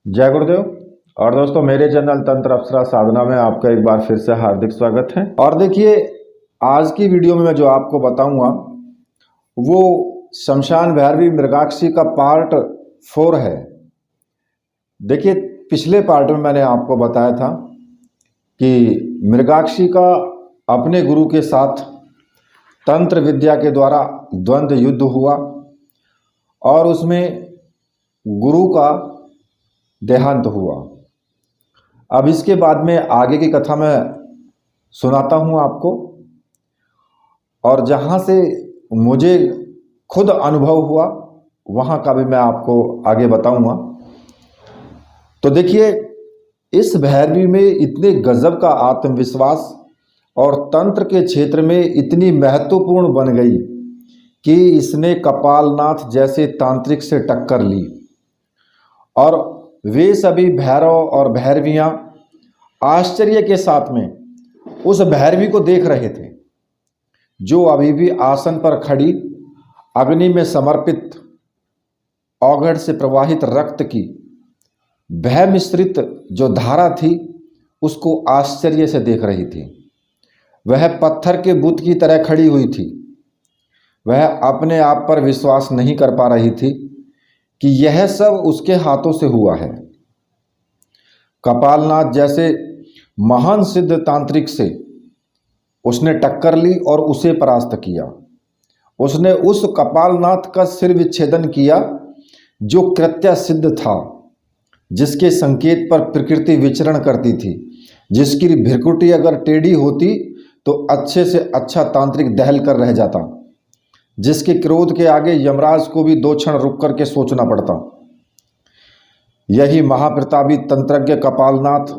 जय गुरुदेव। और दोस्तों, मेरे चैनल तंत्र अप्सरा साधना में आपका एक बार फिर से हार्दिक स्वागत है। और देखिए, आज की वीडियो में मैं जो आपको बताऊंगा वो शमशान भैरवी मृगाक्षी का पार्ट 4 है। देखिए, पिछले पार्ट में मैंने आपको बताया था कि मृगाक्षी का अपने गुरु के साथ तंत्र विद्या के द्वारा द्वंद्व युद्ध हुआ और उसमें गुरु का देहांत हुआ। अब इसके बाद में आगे की कथा मैं सुनाता हूँ आपको, और जहाँ से मुझे खुद अनुभव हुआ वहाँ का भी मैं आपको आगे बताऊँगा। तो देखिए, इस भैरवी में इतने गजब का आत्मविश्वास और तंत्र के क्षेत्र में इतनी महत्वपूर्ण बन गई कि इसने कपालनाथ जैसे तांत्रिक से टक्कर ली। और वे सभी भैरव और भैरवियाँ आश्चर्य के साथ में उस भैरवी को देख रहे थे, जो अभी भी आसन पर खड़ी अग्नि में समर्पित औघड़ से प्रवाहित रक्त की भय मिश्रित जो धारा थी उसको आश्चर्य से देख रही थी। वह पत्थर के बुत की तरह खड़ी हुई थी। वह अपने आप पर विश्वास नहीं कर पा रही थी कि यह सब उसके हाथों से हुआ है। कपालनाथ जैसे महान सिद्ध तांत्रिक से उसने टक्कर ली और उसे परास्त किया। उसने उस कपालनाथ का सिर विच्छेदन किया जो कृत्य सिद्ध था, जिसके संकेत पर प्रकृति विचरण करती थी, जिसकी भ्रिकुटी अगर टेढ़ी होती तो अच्छे से अच्छा तांत्रिक दहल कर रह जाता, जिसके क्रोध के आगे यमराज को भी 2 क्षण रुक करके सोचना पड़ता। यही महाप्रतापी तंत्रज्ञ कपालनाथ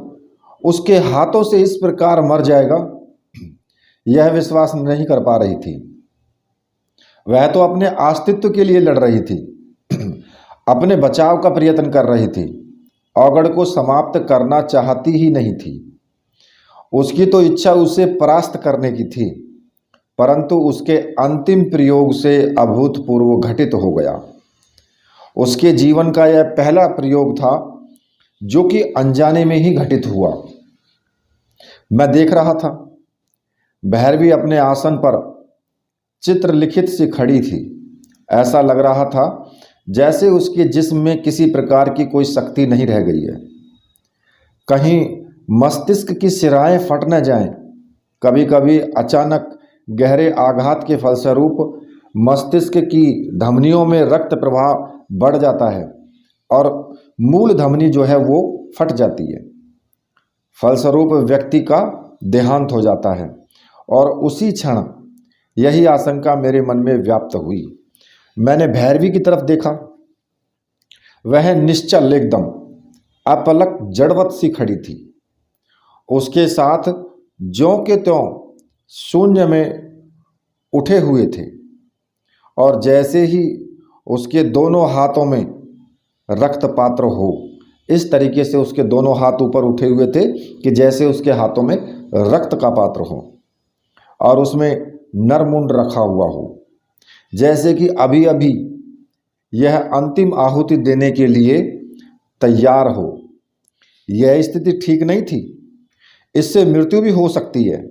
उसके हाथों से इस प्रकार मर जाएगा, यह विश्वास नहीं कर पा रही थी। वह तो अपने अस्तित्व के लिए लड़ रही थी, अपने बचाव का प्रयत्न कर रही थी, औघड़ को समाप्त करना चाहती ही नहीं थी। उसकी तो इच्छा उसे परास्त करने की थी, परंतु उसके अंतिम प्रयोग से अभूतपूर्व घटित हो गया। उसके जीवन का यह पहला प्रयोग था जो कि अनजाने में ही घटित हुआ। मैं देख रहा था, भैरवी अपने आसन पर चित्रलिखित सी खड़ी थी। ऐसा लग रहा था जैसे उसके जिस्म में किसी प्रकार की कोई शक्ति नहीं रह गई है। कहीं मस्तिष्क की सिराएं फट न जाएं। कभी कभी अचानक गहरे आघात के फलस्वरूप मस्तिष्क की धमनियों में रक्त प्रवाह बढ़ जाता है और मूल धमनी जो है वो फट जाती है। फलस्वरूप व्यक्ति का देहांत हो जाता है। और उसी क्षण यही आशंका मेरे मन में व्याप्त हुई। मैंने भैरवी की तरफ देखा। वह निश्चल, एकदम अपलक जड़वत सी खड़ी थी। उसके साथ ज्यों के त्यों शून्य में उठे हुए थे, और जैसे ही उसके दोनों हाथों में रक्त पात्र हो, इस तरीके से उसके दोनों हाथ ऊपर उठे हुए थे कि जैसे उसके हाथों में रक्त का पात्र हो और उसमें नरमुंड रखा हुआ हो, जैसे कि अभी अभी यह अंतिम आहुति देने के लिए तैयार हो। यह स्थिति ठीक नहीं थी। इससे मृत्यु भी हो सकती है।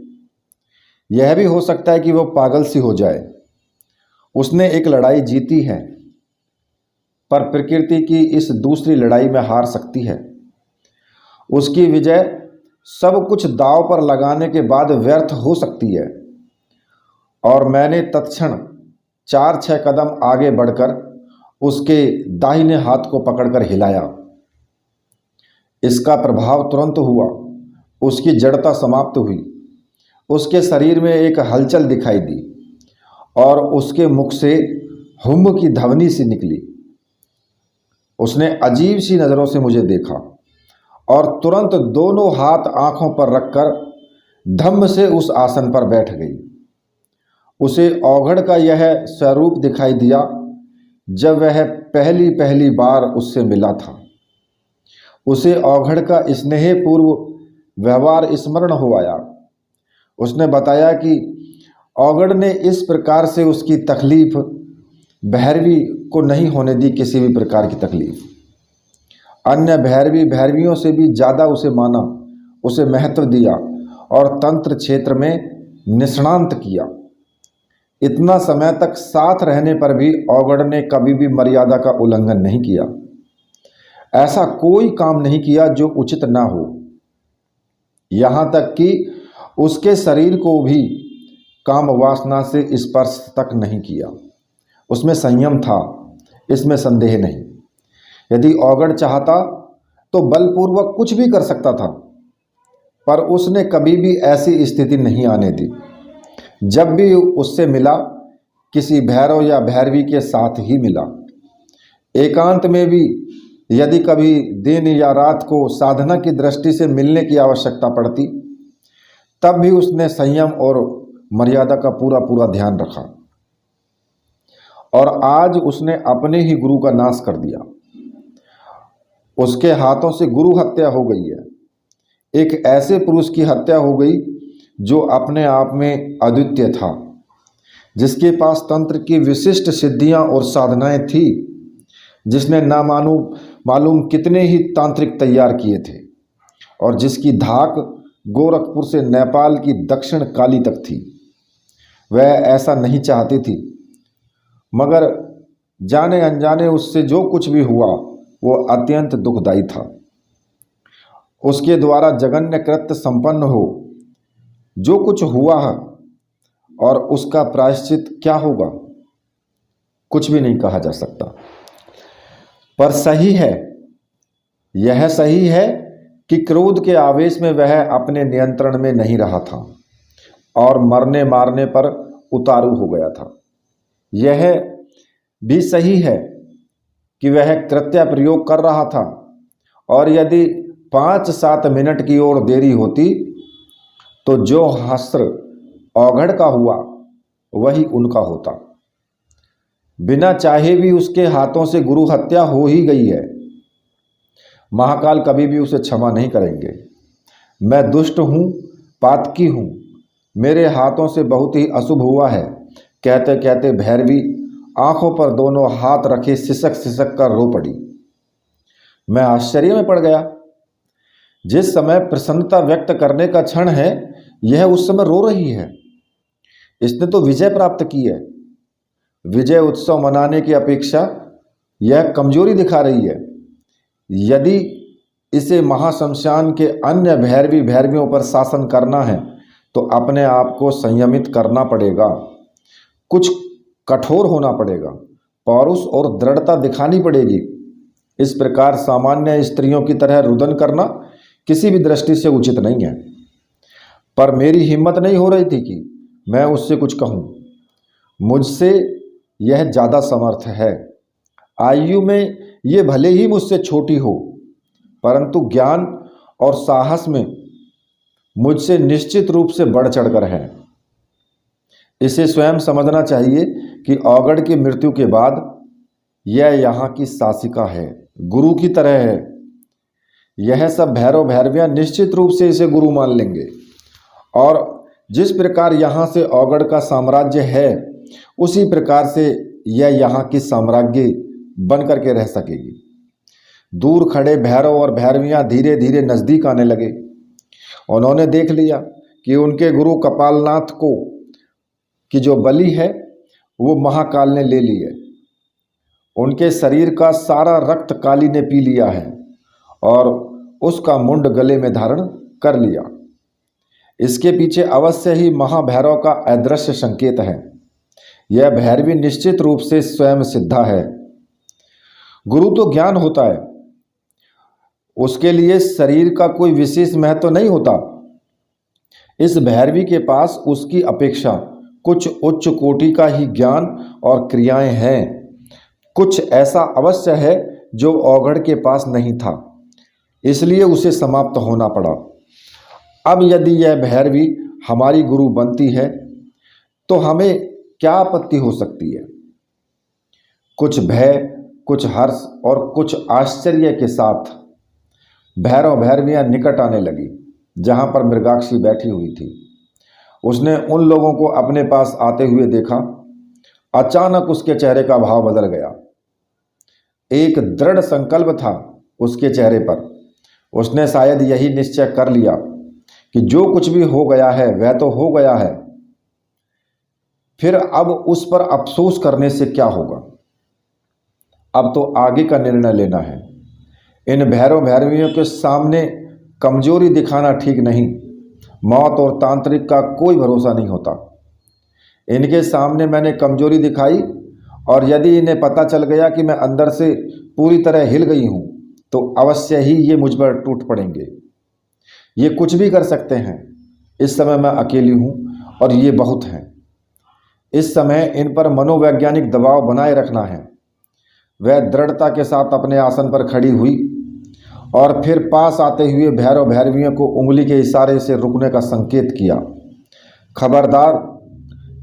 यह भी हो सकता है कि वह पागल सी हो जाए। उसने एक लड़ाई जीती है, पर प्रकृति की इस दूसरी लड़ाई में हार सकती है। उसकी विजय सब कुछ दांव पर लगाने के बाद व्यर्थ हो सकती है। और मैंने तत्क्षण 4-6 कदम आगे बढ़कर उसके दाहिने हाथ को पकड़कर हिलाया। इसका प्रभाव तुरंत हुआ। उसकी जड़ता समाप्त हुई। उसके शरीर में एक हलचल दिखाई दी और उसके मुख से हुम की ध्वनि सी निकली। उसने अजीब सी नज़रों से मुझे देखा और तुरंत दोनों हाथ आंखों पर रखकर धम्म से उस आसन पर बैठ गई। उसे औघड़ का यह स्वरूप दिखाई दिया जब वह पहली पहली बार उससे मिला था। उसे औघड़ का स्नेहपूर्व व्यवहार स्मरण हो आया। उसने बताया कि औघड़ ने इस प्रकार से उसकी तकलीफ भैरवी को नहीं होने दी, किसी भी प्रकार की तकलीफ। अन्य भैरवी भैरवियों से भी ज़्यादा उसे माना, उसे महत्व दिया और तंत्र क्षेत्र में निष्णांत किया। इतना समय तक साथ रहने पर भी औगड़ ने कभी भी मर्यादा का उल्लंघन नहीं किया। ऐसा कोई काम नहीं किया जो उचित ना हो। यहाँ तक कि उसके शरीर को भी काम वासना से स्पर्श तक नहीं किया। उसमें संयम था, इसमें संदेह नहीं। यदि औगड़ चाहता तो बलपूर्वक कुछ भी कर सकता था, पर उसने कभी भी ऐसी स्थिति नहीं आने दी। जब भी उससे मिला, किसी भैरव या भैरवी के साथ ही मिला। एकांत में भी यदि कभी दिन या रात को साधना की दृष्टि से मिलने की आवश्यकता पड़ती, तब भी उसने संयम और मर्यादा का पूरा पूरा ध्यान रखा। और आज उसने अपने ही गुरु का नाश कर दिया। उसके हाथों से गुरु हत्या हो गई है। एक ऐसे पुरुष की हत्या हो गई जो अपने आप में अद्वितीय था, जिसके पास तंत्र की विशिष्ट सिद्धियां और साधनाएं थी, जिसने मालूम कितने ही तांत्रिक तैयार किए थे और जिसकी धाक गोरखपुर से नेपाल की दक्षिण काली तक थी। वह ऐसा नहीं चाहती थी, मगर जाने अनजाने उससे जो कुछ भी हुआ वो अत्यंत दुखदायी था। उसके द्वारा जघन्य कृत्य संपन्न हो, जो कुछ हुआ है, और उसका प्रायश्चित क्या होगा, कुछ भी नहीं कहा जा सकता। पर सही है, यह सही है कि क्रोध के आवेश में वह अपने नियंत्रण में नहीं रहा था और मरने मारने पर उतारू हो गया था। यह भी सही है कि वह कृत्य प्रयोग कर रहा था, और यदि 5-7 मिनट की ओर देरी होती तो जो हस्र औघड़ का हुआ वही उनका होता। बिना चाहे भी उसके हाथों से गुरु हत्या हो ही गई है। महाकाल कभी भी उसे क्षमा नहीं करेंगे। मैं दुष्ट हूँ, पातकी हूँ, मेरे हाथों से बहुत ही अशुभ हुआ है, कहते कहते भैरवी आंखों पर दोनों हाथ रखे सिसक सिसक कर रो पड़ी। मैं आश्चर्य में पड़ गया। जिस समय प्रसन्नता व्यक्त करने का क्षण है, यह उस समय रो रही है। इसने तो विजय प्राप्त की है। विजय उत्सव मनाने की अपेक्षा यह कमजोरी दिखा रही है। यदि इसे महाशमशान के अन्य भैरवी भैरवियों पर शासन करना है तो अपने आप को संयमित करना पड़ेगा, कुछ कठोर होना पड़ेगा, पौरुष और दृढ़ता दिखानी पड़ेगी। इस प्रकार सामान्य स्त्रियों की तरह रुदन करना किसी भी दृष्टि से उचित नहीं है। पर मेरी हिम्मत नहीं हो रही थी कि मैं उससे कुछ कहूँ। मुझसे यह ज़्यादा समर्थ है। आयु में ये भले ही मुझसे छोटी हो, परंतु ज्ञान और साहस में मुझसे निश्चित रूप से बढ़ चढ़कर है। इसे स्वयं समझना चाहिए कि औगड़ की मृत्यु के बाद यह यहाँ की शासिका है, गुरु की तरह है। यह सब भैरव भैरवियाँ निश्चित रूप से इसे गुरु मान लेंगे, और जिस प्रकार यहाँ से औगड़ का साम्राज्य है, उसी प्रकार से यह यहाँ की साम्राज्य बन करके रह सकेगी। दूर खड़े भैरव और भैरवियाँ धीरे धीरे नज़दीक आने लगे। उन्होंने देख लिया कि उनके गुरु कपालनाथ को की जो बलि है वो महाकाल ने ले ली है। उनके शरीर का सारा रक्त काली ने पी लिया है और उसका मुंड गले में धारण कर लिया। इसके पीछे अवश्य ही महाभैरव का अदृश्य संकेत है। यह भैरवी निश्चित रूप से स्वयं सिद्धा है। गुरु तो ज्ञान होता है, उसके लिए शरीर का कोई विशेष महत्व नहीं होता। इस भैरवी के पास उसकी अपेक्षा कुछ उच्च कोटि का ही ज्ञान और क्रियाएं हैं। कुछ ऐसा अवश्य है जो औगड़ के पास नहीं था, इसलिए उसे समाप्त होना पड़ा। अब यदि यह भैरवी हमारी गुरु बनती है तो हमें क्या आपत्ति हो सकती है। कुछ भय, कुछ हर्ष और कुछ आश्चर्य के साथ भैरव भैरवियाँ निकट आने लगी जहाँ पर मृगाक्षी बैठी हुई थी। उसने उन लोगों को अपने पास आते हुए देखा। अचानक उसके चेहरे का भाव बदल गया। एक दृढ़ संकल्प था उसके चेहरे पर। उसने शायद यही निश्चय कर लिया कि जो कुछ भी हो गया है वह तो हो गया है, फिर अब उस पर अफसोस करने से क्या होगा। अब तो आगे का निर्णय लेना है। इन भैरव भैरवियों के सामने कमजोरी दिखाना ठीक नहीं। मौत और तांत्रिक का कोई भरोसा नहीं होता। इनके सामने मैंने कमजोरी दिखाई और यदि इन्हें पता चल गया कि मैं अंदर से पूरी तरह हिल गई हूं तो अवश्य ही ये मुझ पर टूट पड़ेंगे। ये कुछ भी कर सकते हैं। इस समय मैं अकेली हूं और ये बहुत हैं। इस समय इन पर मनोवैज्ञानिक दबाव बनाए रखना है। वह दृढ़ता के साथ अपने आसन पर खड़ी हुई और फिर पास आते हुए भैरव भैरवियों को उंगली के इशारे से रुकने का संकेत किया। खबरदार,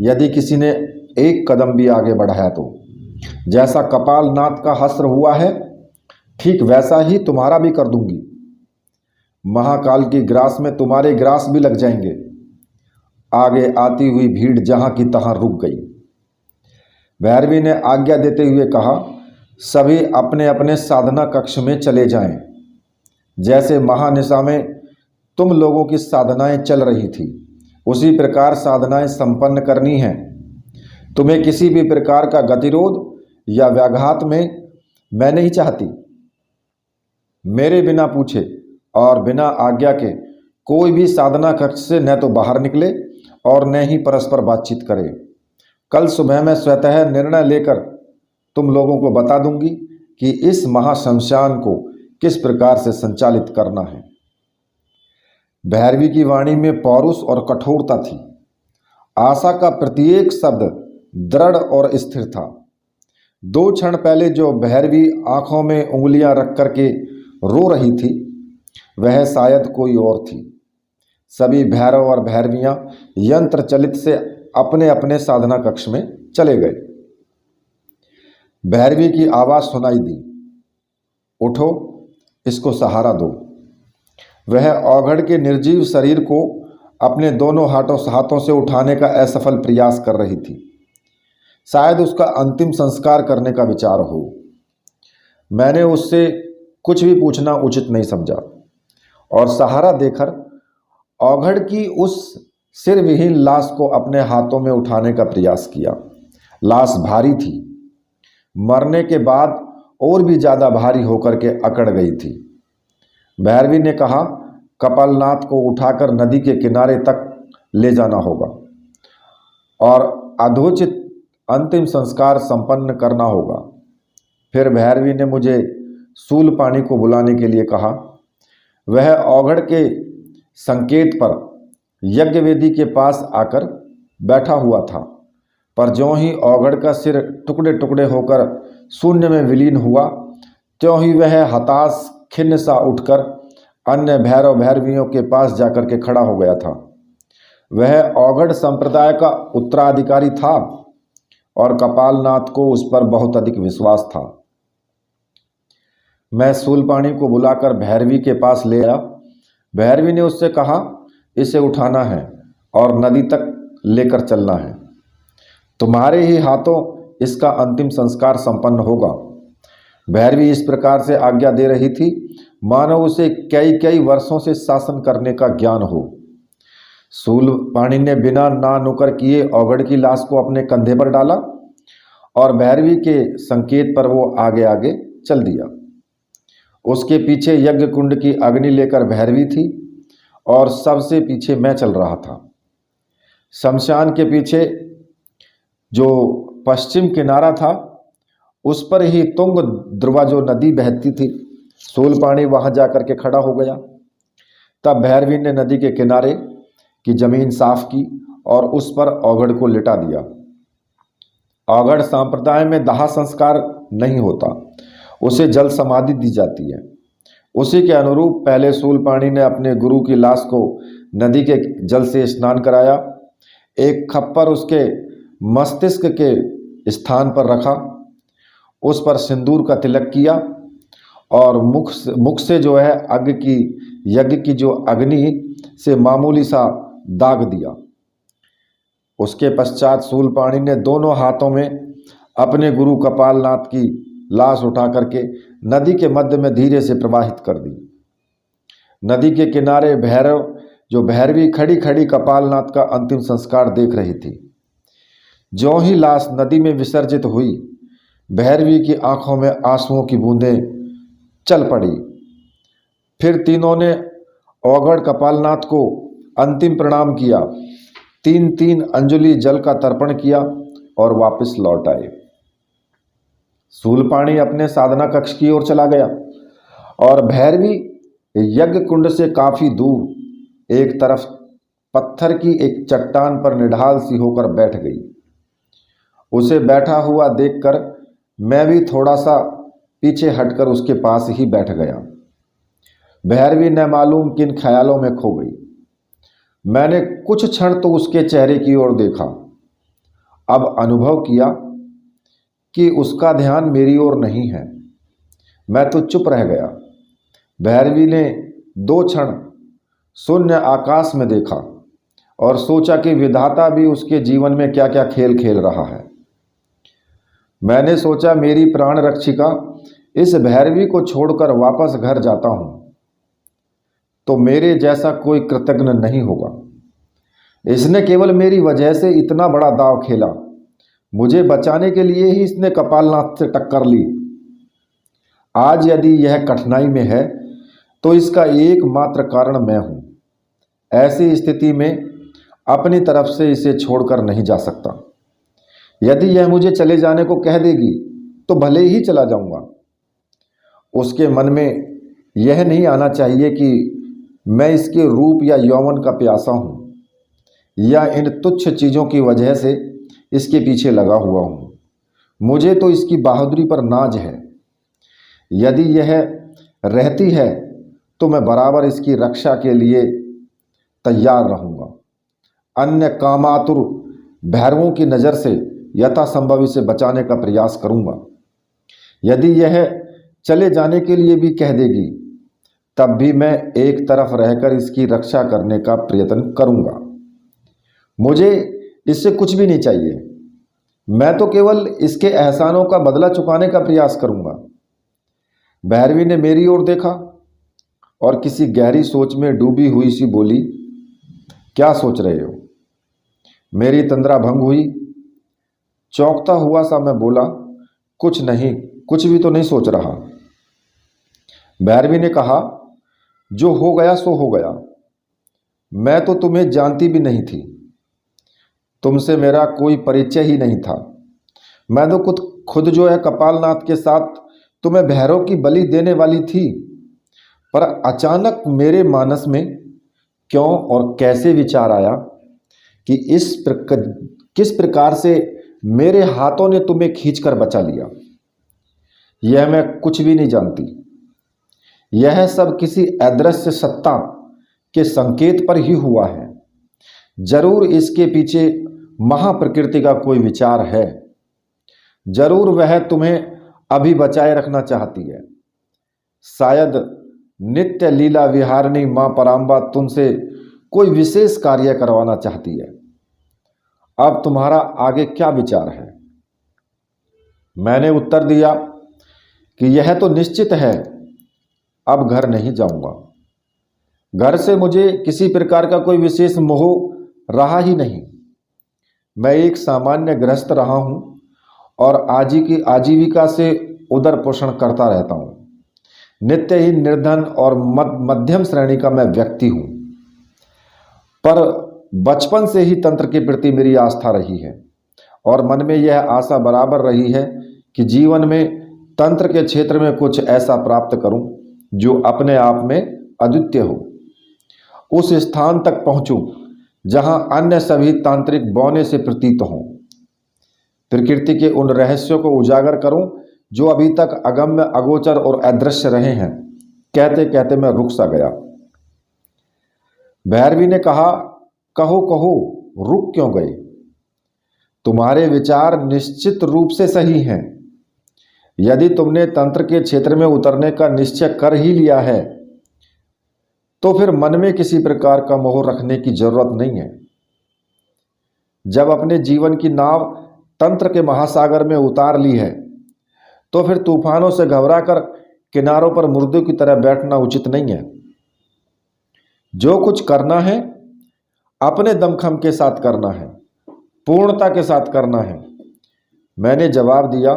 यदि किसी ने एक कदम भी आगे बढ़ाया तो जैसा कपालनाथ का हस्त्र हुआ है ठीक वैसा ही तुम्हारा भी कर दूंगी। महाकाल की ग्रास में तुम्हारे ग्रास भी लग जाएंगे। आगे आती हुई भीड़ जहां की तहां रुक गई। भैरवी ने आज्ञा देते हुए कहा, सभी अपने अपने साधना कक्ष में चले जाएं। जैसे महानिशा में तुम लोगों की साधनाएं चल रही थी उसी प्रकार साधनाएं संपन्न करनी हैं। तुम्हें किसी भी प्रकार का गतिरोध या व्याघात में मैं नहीं चाहती। मेरे बिना पूछे और बिना आज्ञा के कोई भी साधना कक्ष से न तो बाहर निकले और न ही परस्पर बातचीत करे। कल सुबह मैं स्वतः निर्णय लेकर तुम लोगों को बता दूंगी कि इस महाशमशान को किस प्रकार से संचालित करना है। भैरवी की वाणी में पौरुष और कठोरता थी। आशा का प्रत्येक शब्द दृढ़ और स्थिर था। 2 क्षण पहले जो भैरवी आंखों में उंगलियां रख करके रो रही थी वह शायद कोई और थी। सभी भैरव और भैरवियां यंत्र चलित से अपने अपने साधना कक्ष में चले गए। भैरवी की आवाज सुनाई दी, उठो, इसको सहारा दो। वह औघड़ के निर्जीव शरीर को अपने दोनों हाथों से उठाने का असफल प्रयास कर रही थी। शायद उसका अंतिम संस्कार करने का विचार हो। मैंने उससे कुछ भी पूछना उचित नहीं समझा और सहारा देकर औघड़ की उस सिर विहीन लाश को अपने हाथों में उठाने का प्रयास किया। लाश भारी थी, मरने के बाद और भी ज़्यादा भारी होकर के अकड़ गई थी। भैरवी ने कहा, कपालनाथ को उठाकर नदी के किनारे तक ले जाना होगा और अधोचित अंतिम संस्कार संपन्न करना होगा। फिर भैरवी ने मुझे शूलपाणी को बुलाने के लिए कहा। वह औघड़ के संकेत पर यज्ञ वेदी के पास आकर बैठा हुआ था, पर ज्यों ही औघड़ का सिर टुकड़े टुकड़े होकर शून्य में विलीन हुआ त्यों ही वह हताश खिन्न सा उठकर अन्य भैरव भैरवियों के पास जाकर के खड़ा हो गया था। वह औघड़ संप्रदाय का उत्तराधिकारी था और कपालनाथ को उस पर बहुत अधिक विश्वास था। मैं शूलपाणी को बुलाकर भैरवी के पास ले आया। भैरवी ने उससे कहा, इसे उठाना है और नदी तक लेकर चलना है। तुम्हारे ही हाथों इसका अंतिम संस्कार संपन्न होगा। भैरवी इस प्रकार से आज्ञा दे रही थी मानो उसे कई कई वर्षों से शासन करने का ज्ञान हो। शूलपाणी ने बिना ना नुकर किए औघड़ की लाश को अपने कंधे पर डाला और भैरवी के संकेत पर वो आगे आगे चल दिया। उसके पीछे यज्ञ कुंड की अग्नि लेकर भैरवी थी और सबसे पीछे मैं चल रहा था। शमशान के पीछे जो पश्चिम किनारा था उस पर ही तुंग ध्रुवा जो नदी बहती थी, शूलपाणी वहां जाकर के खड़ा हो गया। तब भैरवी ने नदी के किनारे की जमीन साफ की और उस पर औघड़ को लिटा दिया। औघड़ संप्रदाय में दाह संस्कार नहीं होता, उसे जल समाधि दी जाती है। उसी के अनुरूप पहले शूलपाणी ने अपने गुरु की लाश को नदी के जल से स्नान कराया। एक खप्पर उसके मस्तिष्क के स्थान पर रखा, उस पर सिंदूर का तिलक किया और मुख से जो है यज्ञ की जो अग्नि से मामूली सा दाग दिया। उसके पश्चात शूलपाणी ने दोनों हाथों में अपने गुरु कपालनाथ की लाश उठा करके नदी के मध्य में धीरे से प्रवाहित कर दी। नदी के किनारे भैरवी खड़ी खड़ी कपालनाथ का अंतिम संस्कार देख रही थी। ज्यों ही लाश नदी में विसर्जित हुई, भैरवी की आंखों में आंसुओं की बूंदें चल पड़ी। फिर तीनों ने अवगढ़ कपालनाथ को अंतिम प्रणाम किया, 3-3 अंजलि जल का तर्पण किया और वापस लौट आए। शूलपाणी अपने साधना कक्ष की ओर चला गया और भैरवी यज्ञ कुंड से काफी दूर एक तरफ पत्थर की एक चट्टान पर निढाल सी होकर बैठ गई। उसे बैठा हुआ देखकर मैं भी थोड़ा सा पीछे हटकर उसके पास ही बैठ गया। भैरवी न मालूम किन ख्यालों में खो गई। मैंने कुछ क्षण तो उसके चेहरे की ओर देखा, अब अनुभव किया कि उसका ध्यान मेरी ओर नहीं है। मैं तो चुप रह गया। भैरवी ने 2 क्षण शून्य आकाश में देखा और सोचा कि विधाता भी उसके जीवन में क्या क्या खेल खेल रहा है। मैंने सोचा मेरी प्राण रक्षिका इस भैरवी को छोड़कर वापस घर जाता हूं तो मेरे जैसा कोई कृतज्ञ नहीं होगा। इसने केवल मेरी वजह से इतना बड़ा दांव खेला। मुझे बचाने के लिए ही इसने कपालनाथ से टक्कर ली। आज यदि यह कठिनाई में है तो इसका एकमात्र कारण मैं हूं। ऐसी स्थिति में अपनी तरफ से इसे छोड़कर नहीं जा सकता। यदि यह मुझे चले जाने को कह देगी तो भले ही चला जाऊंगा। उसके मन में यह नहीं आना चाहिए कि मैं इसके रूप या यौवन का प्यासा हूं या इन तुच्छ चीज़ों की वजह से इसके पीछे लगा हुआ हूं। मुझे तो इसकी बहादुरी पर नाज है। यदि यह रहती है तो मैं बराबर इसकी रक्षा के लिए तैयार रहूंगा। अन्य कामातुर भैरवों की नज़र से यथासंभव इसे बचाने का प्रयास करूंगा। यदि यह चले जाने के लिए भी कह देगी तब भी मैं एक तरफ रहकर इसकी रक्षा करने का प्रयत्न करूंगा। मुझे इससे कुछ भी नहीं चाहिए। मैं तो केवल इसके एहसानों का बदला चुकाने का प्रयास करूंगा। भैरवी ने मेरी ओर देखा और किसी गहरी सोच में डूबी हुई सी बोली, क्या सोच रहे हो? मेरी तंद्रा भंग हुई। चौंकता हुआ सा मैं बोला, कुछ नहीं, कुछ भी तो नहीं सोच रहा। भैरवी ने कहा, जो हो गया सो हो गया। मैं तो तुम्हें जानती भी नहीं थी। तुमसे मेरा कोई परिचय ही नहीं था। मैं तो खुद जो है कपालनाथ के साथ तुम्हें भैरव की बलि देने वाली थी। पर अचानक मेरे मानस में क्यों और कैसे विचार आया कि किस प्रकार से मेरे हाथों ने तुम्हें खींचकर बचा लिया। यह मैं कुछ भी नहीं जानती। यह सब किसी अदृश्य सत्ता के संकेत पर ही हुआ है। जरूर इसके पीछे महाप्रकृति का कोई विचार है। जरूर वह तुम्हें अभी बचाए रखना चाहती है। शायद नित्य लीला विहारिणी मां पराम्बा तुमसे कोई विशेष कार्य करवाना चाहती है। अब तुम्हारा आगे क्या विचार है? मैंने उत्तर दिया कि यह तो निश्चित है, अब घर नहीं जाऊंगा। घर से मुझे किसी प्रकार का कोई विशेष मोह रहा ही नहीं। मैं एक सामान्य गृहस्थ रहा हूं और आजीविका से उदर पोषण करता रहता हूं। नित्य ही निर्धन और मध्यम श्रेणी का मैं व्यक्ति हूं। पर बचपन से ही तंत्र के प्रति मेरी आस्था रही है और मन में यह आशा बराबर रही है कि जीवन में तंत्र के क्षेत्र में कुछ ऐसा प्राप्त करूं जो अपने आप में अद्वितीय हो। उस स्थान तक पहुंचूं जहां अन्य सभी तांत्रिक बौने से प्रतीत हों। प्रकृति के उन रहस्यों को उजागर करूं जो अभी तक अगम्य, अगोचर और अदृश्य रहे हैं। कहते कहते मैं रुक सा गया। भैरवी ने कहा, कहो कहो, रुक क्यों गए? तुम्हारे विचार निश्चित रूप से सही हैं। यदि तुमने तंत्र के क्षेत्र में उतरने का निश्चय कर ही लिया है तो फिर मन में किसी प्रकार का मोह रखने की जरूरत नहीं है। जब अपने जीवन की नाव तंत्र के महासागर में उतार ली है तो फिर तूफानों से घबराकर किनारों पर मुर्दों की तरह बैठना उचित नहीं है। जो कुछ करना है अपने दमखम के साथ करना है, पूर्णता के साथ करना है। मैंने जवाब दिया,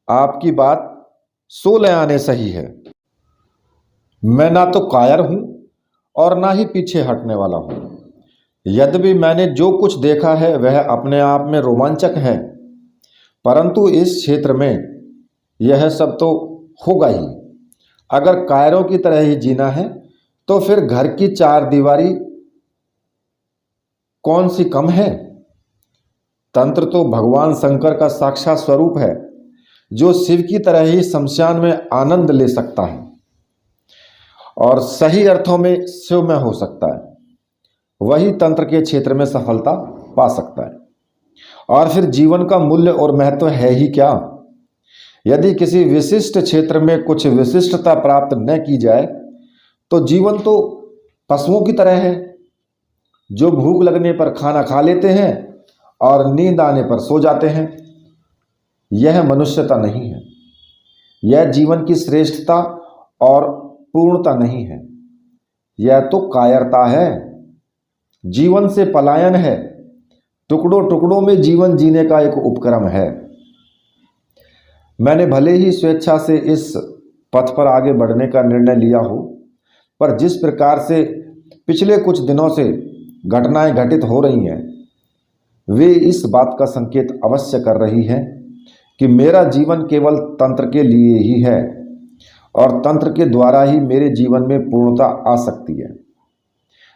आपकी बात 16 आने सही है। मैं ना तो कायर हूं और ना ही पीछे हटने वाला हूं। यद्यपि मैंने जो कुछ देखा है वह अपने आप में रोमांचक है, परंतु इस क्षेत्र में यह सब तो होगा ही। अगर कायरों की तरह ही जीना है तो फिर घर की चार दीवारी कौन सी कम है। तंत्र तो भगवान शंकर का साक्षात स्वरूप है, जो शिव की तरह ही शमशान में आनंद ले सकता है और सही अर्थों में शिवमय हो सकता है। वही तंत्र के क्षेत्र में सफलता पा सकता है। और फिर जीवन का मूल्य और महत्व है ही क्या। यदि किसी विशिष्ट क्षेत्र में कुछ विशिष्टता प्राप्त न की जाए तो जीवन तो पशुओं की तरह है, जो भूख लगने पर खाना खा लेते हैं और नींद आने पर सो जाते हैं। यह मनुष्यता नहीं है, यह जीवन की श्रेष्ठता और पूर्णता नहीं है, यह तो कायरता है, जीवन से पलायन है, टुकड़ों टुकड़ों में जीवन जीने का एक उपक्रम है। मैंने भले ही स्वेच्छा से इस पथ पर आगे बढ़ने का निर्णय लिया हो, पर जिस प्रकार से पिछले कुछ दिनों से घटनाएं घटित हो रही हैं, वे इस बात का संकेत अवश्य कर रही हैं कि मेरा जीवन केवल तंत्र के लिए ही है और तंत्र के द्वारा ही मेरे जीवन में पूर्णता आ सकती है।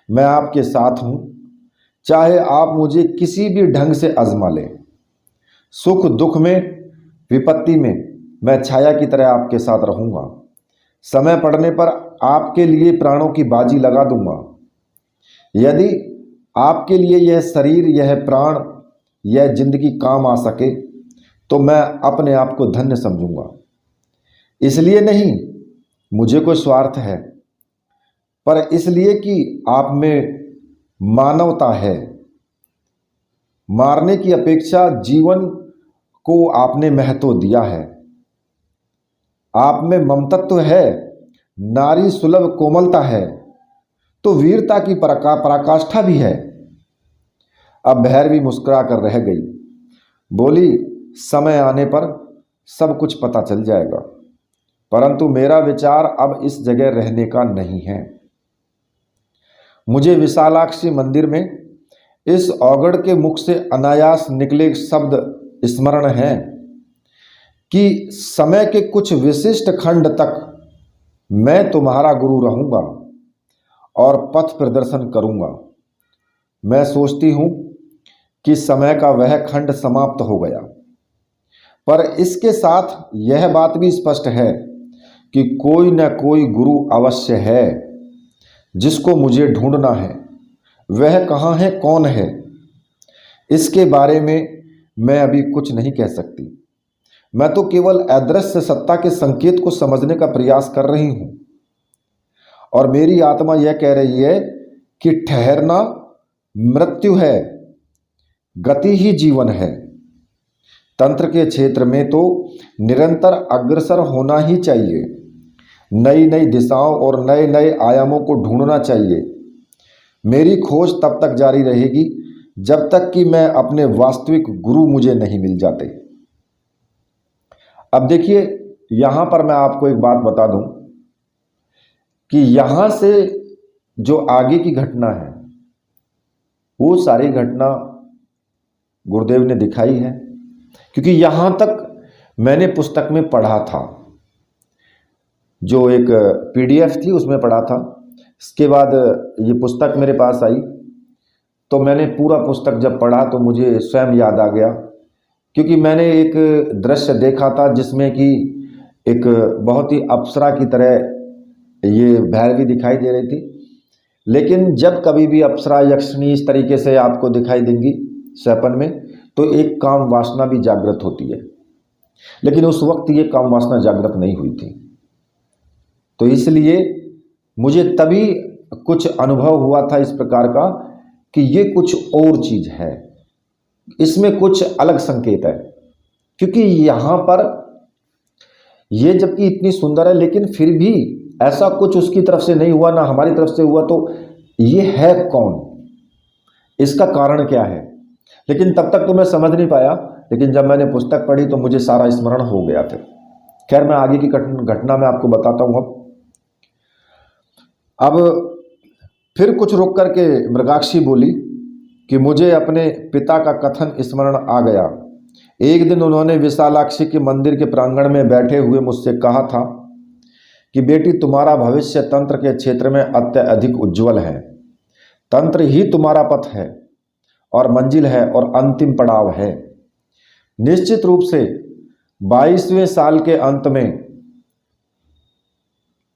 मैं आपके साथ हूँ, चाहे आप मुझे किसी भी ढंग से आजमा लें। सुख दुख में, विपत्ति में मैं छाया की तरह आपके साथ रहूँगा। समय पड़ने पर आपके लिए प्राणों की बाजी लगा दूंगा। यदि आपके लिए यह शरीर, यह प्राण, यह जिंदगी काम आ सके तो मैं अपने आप को धन्य समझूंगा। इसलिए नहीं मुझे कोई स्वार्थ है, पर इसलिए कि आप में मानवता है। मारने की अपेक्षा जीवन को आपने महत्व दिया है। आप में ममतत्व है, नारी सुलभ कोमलता है, तो वीरता की पराकाष्ठा भी है। अब भैरवी मुस्कुरा कर रह गई, बोली, समय आने पर सब कुछ पता चल जाएगा, परंतु मेरा विचार अब इस जगह रहने का नहीं है। मुझे विशालाक्षी मंदिर में इस औगड़ के मुख से अनायास निकले शब्द स्मरण हैं कि समय के कुछ विशिष्ट खंड तक मैं तुम्हारा गुरु रहूंगा और पथ प्रदर्शन करूंगा। मैं सोचती हूं कि समय का वह खंड समाप्त हो गया, पर इसके साथ यह बात भी स्पष्ट है कि कोई न कोई गुरु अवश्य है जिसको मुझे ढूंढना है। वह कहाँ है, कौन है, इसके बारे में मैं अभी कुछ नहीं कह सकती। मैं तो केवल अदृश्य सत्ता के संकेत को समझने का प्रयास कर रही हूं और मेरी आत्मा यह कह रही है कि ठहरना मृत्यु है, गति ही जीवन है। तंत्र के क्षेत्र में तो निरंतर अग्रसर होना ही चाहिए, नई नई दिशाओं और नए नए आयामों को ढूंढना चाहिए। मेरी खोज तब तक जारी रहेगी जब तक कि मैं अपने वास्तविक गुरु मुझे नहीं मिल जाते। अब देखिए, यहां पर मैं आपको एक बात बता दूं कि यहां से जो आगे की घटना है वो सारी घटना गुरुदेव ने दिखाई है, क्योंकि यहां तक मैंने पुस्तक में पढ़ा था, जो एक पीडीएफ थी उसमें पढ़ा था। इसके बाद ये पुस्तक मेरे पास आई तो मैंने पूरा पुस्तक जब पढ़ा तो मुझे स्वयं याद आ गया, क्योंकि मैंने एक दृश्य देखा था जिसमें कि एक बहुत ही अप्सरा की तरह ये भैरवी दिखाई दे रही थी। लेकिन जब कभी भी अप्सरा यक्षिणी इस तरीके से आपको दिखाई देंगी सपन में, तो एक काम वासना भी जागृत होती है, लेकिन उस वक्त ये काम वासना जागृत नहीं हुई थी। तो इसलिए मुझे तभी कुछ अनुभव हुआ था इस प्रकार का कि ये कुछ और चीज है, इसमें कुछ अलग संकेत है। क्योंकि यहाँ पर ये जबकि इतनी सुंदर है, लेकिन फिर भी ऐसा कुछ उसकी तरफ से नहीं हुआ, ना हमारी तरफ से हुआ। तो ये है कौन, इसका कारण क्या है? लेकिन तब तक तो मैं समझ नहीं पाया, लेकिन जब मैंने पुस्तक पढ़ी तो मुझे सारा स्मरण हो गया फिर। खैर, मैं आगे की घटना मैं आपको बताता हूँ। अब फिर कुछ रुक करके मृगाक्षी बोली कि मुझे अपने पिता का कथन स्मरण आ गया। एक दिन उन्होंने विशालाक्षी के मंदिर के प्रांगण में बैठे हुए मुझसे कहा था कि बेटी, तुम्हारा भविष्य तंत्र के क्षेत्र में अत्यधिक उज्जवल है। तंत्र ही तुम्हारा पथ है और मंजिल है और अंतिम पड़ाव है। निश्चित रूप से 22वें साल के अंत में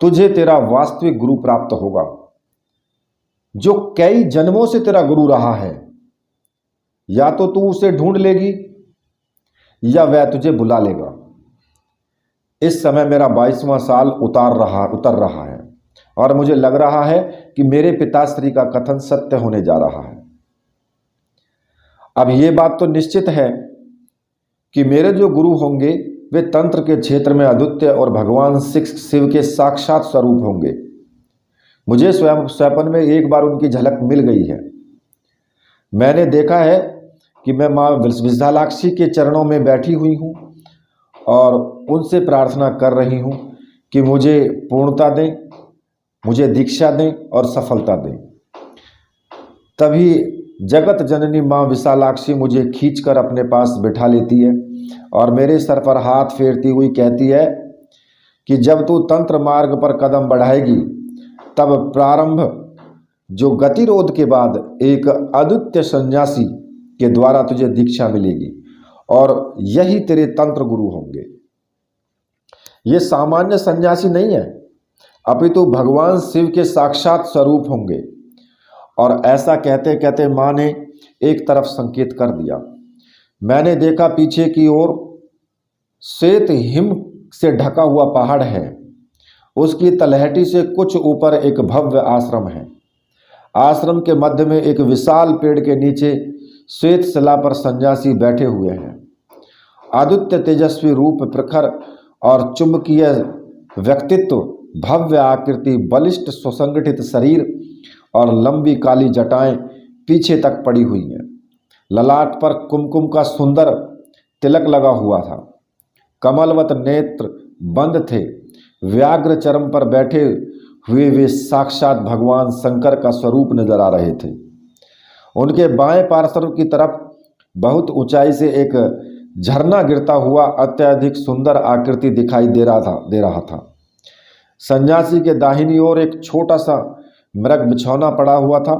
तुझे तेरा वास्तविक गुरु प्राप्त होगा, जो कई जन्मों से तेरा गुरु रहा है। या तो तू उसे ढूंढ लेगी या वह तुझे बुला लेगा। इस समय मेरा 22वां साल उतर रहा है और मुझे लग रहा है कि मेरे पिताश्री का कथन सत्य होने जा रहा है। अब ये बात तो निश्चित है कि मेरे जो गुरु होंगे वे तंत्र के क्षेत्र में अद्वितीय और भगवान शिव के साक्षात स्वरूप होंगे। मुझे स्वप्न में एक बार उनकी झलक मिल गई है। मैंने देखा है कि मैं माँ विशालाक्षी के चरणों में बैठी हुई हूँ और उनसे प्रार्थना कर रही हूँ कि मुझे पूर्णता दें, मुझे दीक्षा दें और सफलता दें। तभी जगत जननी माँ विशालाक्षी मुझे खींचकर अपने पास बिठा लेती है और मेरे सर पर हाथ फेरती हुई कहती है कि जब तू तंत्र मार्ग पर कदम बढ़ाएगी तब प्रारंभ जो गतिरोध के बाद एक अद्वितीय सन्यासी के द्वारा तुझे दीक्षा मिलेगी और यही तेरे तंत्र गुरु होंगे। ये सामान्य सन्यासी नहीं है, अपितु भगवान शिव के साक्षात स्वरूप होंगे। और ऐसा कहते कहते माँ ने एक तरफ संकेत कर दिया। मैंने देखा पीछे की ओर श्वेत हिम से ढका हुआ पहाड़ है। उसकी तलहटी से कुछ ऊपर एक भव्य आश्रम है। आश्रम के मध्य में एक विशाल पेड़ के नीचे श्वेत शिला पर सन्यासी बैठे हुए हैं। आदित्य तेजस्वी रूप, प्रखर और चुंबकीय व्यक्तित्व, भव्य आकृति, बलिष्ठ सुसंगठित शरीर और लंबी काली जटाएं पीछे तक पड़ी हुई हैं। ललाट पर कुमकुम का सुंदर तिलक लगा हुआ था। कमलवत नेत्र बंद थे। व्याघ्र चरम पर बैठे हुए वे साक्षात भगवान शंकर का स्वरूप नजर आ रहे थे। उनके बाएं पार्श्व की तरफ बहुत ऊंचाई से एक झरना गिरता हुआ अत्यधिक सुंदर आकृति दिखाई दे रहा था। सन्यासी के दाहिनी ओर एक छोटा सा मृग बिछौना पड़ा हुआ था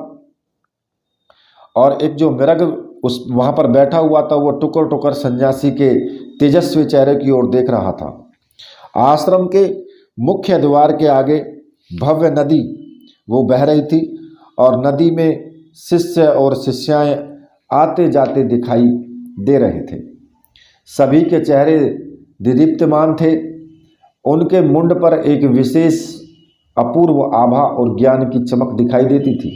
और एक जो मृग वहां पर बैठा हुआ था वो टुकर टुकर सन्यासी के तेजस्वी चेहरे की ओर देख रहा था। आश्रम के मुख्य द्वार के आगे भव्य नदी वो बह रही थी और नदी में शिष्य और शिष्याएं आते जाते दिखाई दे रहे थे। सभी के चेहरे दीप्यमान थे। उनके मुंड पर एक विशेष अपूर्व आभा और ज्ञान की चमक दिखाई देती थी।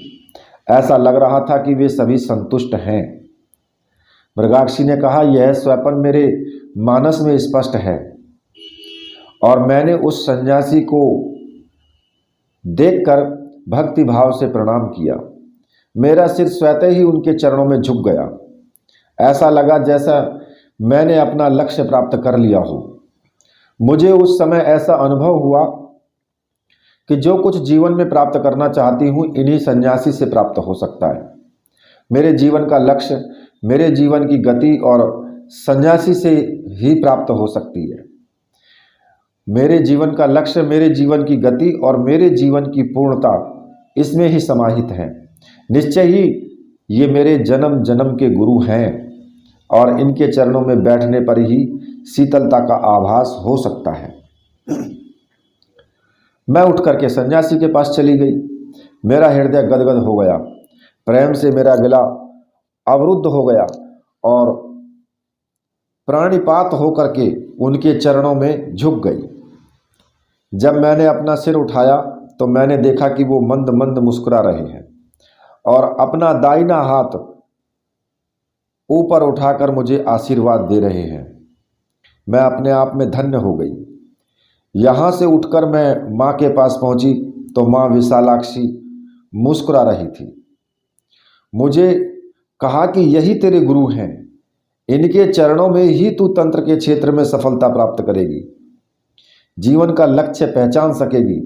ऐसा लग रहा था कि वे सभी संतुष्ट हैं। मृगाक्षी ने कहा, यह स्वप्न मेरे मानस में स्पष्ट है और मैंने उस सन्यासी को देखकर भक्ति भाव से प्रणाम किया। मेरा सिर स्वतः ही उनके चरणों में झुक गया। ऐसा लगा जैसा मैंने अपना लक्ष्य प्राप्त कर लिया हो। मुझे उस समय ऐसा अनुभव हुआ कि जो कुछ जीवन में प्राप्त करना चाहती हूँ इन्हीं सन्यासी से प्राप्त हो सकता है। मेरे जीवन का लक्ष्य, मेरे जीवन की गति और सन्यासी से ही प्राप्त हो सकती है। मेरे जीवन का लक्ष्य, मेरे जीवन की गति और मेरे जीवन की पूर्णता इसमें ही समाहित है। निश्चय ही ये मेरे जन्म जन्म के गुरु हैं और इनके चरणों में बैठने पर ही शीतलता का आभास हो सकता है। मैं उठ करके सन्यासी के पास चली गई। मेरा हृदय गदगद हो गया। प्रेम से मेरा गला अवरुद्ध हो गया और प्राणिपात होकर के उनके चरणों में झुक गई। जब मैंने अपना सिर उठाया तो मैंने देखा कि वो मंद मंद मुस्कुरा रहे हैं और अपना दाहिना हाथ ऊपर उठाकर मुझे आशीर्वाद दे रहे हैं। मैं अपने आप में धन्य हो गई। यहाँ से उठकर मैं माँ के पास पहुँची तो माँ विशालाक्षी मुस्कुरा रही थी। मुझे कहा कि यही तेरे गुरु हैं, इनके चरणों में ही तू तंत्र के क्षेत्र में सफलता प्राप्त करेगी, जीवन का लक्ष्य पहचान सकेगी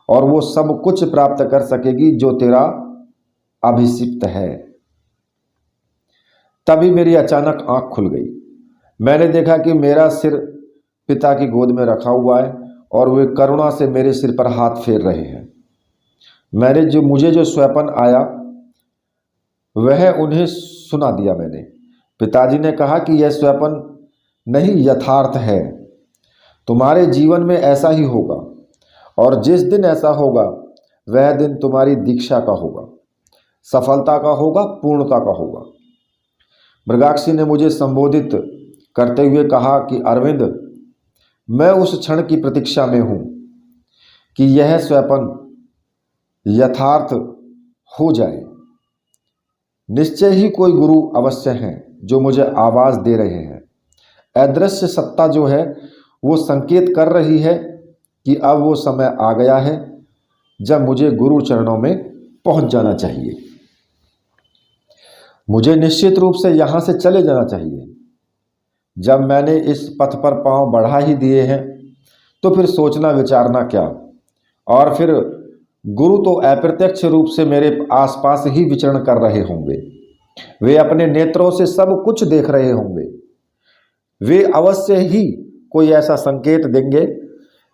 और वो सब कुछ प्राप्त कर सकेगी जो तेरा अभिषिक्त है। तभी मेरी अचानक आंख खुल गई। मैंने देखा कि मेरा सिर पिता की गोद में रखा हुआ है और वे करुणा से मेरे सिर पर हाथ फेर रहे हैं। मुझे जो स्वप्न आया वह उन्हें सुना दिया मैंने। पिताजी ने कहा कि यह स्वप्न नहीं, यथार्थ है। तुम्हारे जीवन में ऐसा ही होगा और जिस दिन ऐसा होगा वह दिन तुम्हारी दीक्षा का होगा, सफलता का होगा, पूर्णता का होगा। मृगाक्षी ने मुझे संबोधित करते हुए कहा कि अरविंद, मैं उस क्षण की प्रतीक्षा में हूँ कि यह स्वप्न यथार्थ हो जाए। निश्चय ही कोई गुरु अवश्य हैं जो मुझे आवाज़ दे रहे हैं। अदृश्य सत्ता जो है वो संकेत कर रही है कि अब वो समय आ गया है जब मुझे गुरु चरणों में पहुंच जाना चाहिए। मुझे निश्चित रूप से यहाँ से चले जाना चाहिए। जब मैंने इस पथ पर पांव बढ़ा ही दिए हैं तो फिर सोचना विचारना क्या। और फिर गुरु तो अप्रत्यक्ष रूप से मेरे आसपास ही विचरण कर रहे होंगे। वे अपने नेत्रों से सब कुछ देख रहे होंगे। वे अवश्य ही कोई ऐसा संकेत देंगे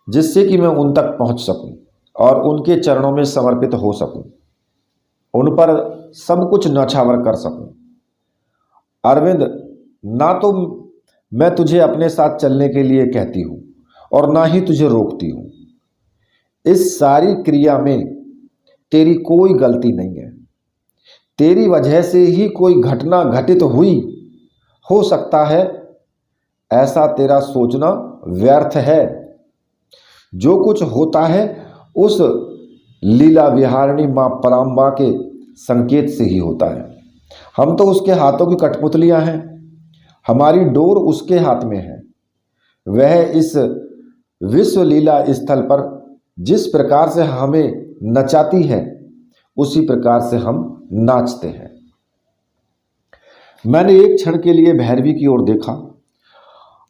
जिससे कि मैं उन तक पहुंच सकूं और उनके चरणों में समर्पित हो सकूं, उन पर सब कुछ न्यौछावर कर सकूं। अरविंद, ना तो मैं तुझे अपने साथ चलने के लिए कहती हूँ और ना ही तुझे रोकती हूँ। इस सारी क्रिया में तेरी कोई गलती नहीं है। तेरी वजह से ही कोई घटना घटित हुई हो सकता है, ऐसा तेरा सोचना व्यर्थ है। जो कुछ होता है उस लीला विहारिणी माँ पराम्बा के संकेत से ही होता है। हम तो उसके हाथों की कठपुतलियाँ हैं, हमारी डोर उसके हाथ में है। वह इस विश्व लीला स्थल पर जिस प्रकार से हमें नचाती है उसी प्रकार से हम नाचते हैं। मैंने एक क्षण के लिए भैरवी की ओर देखा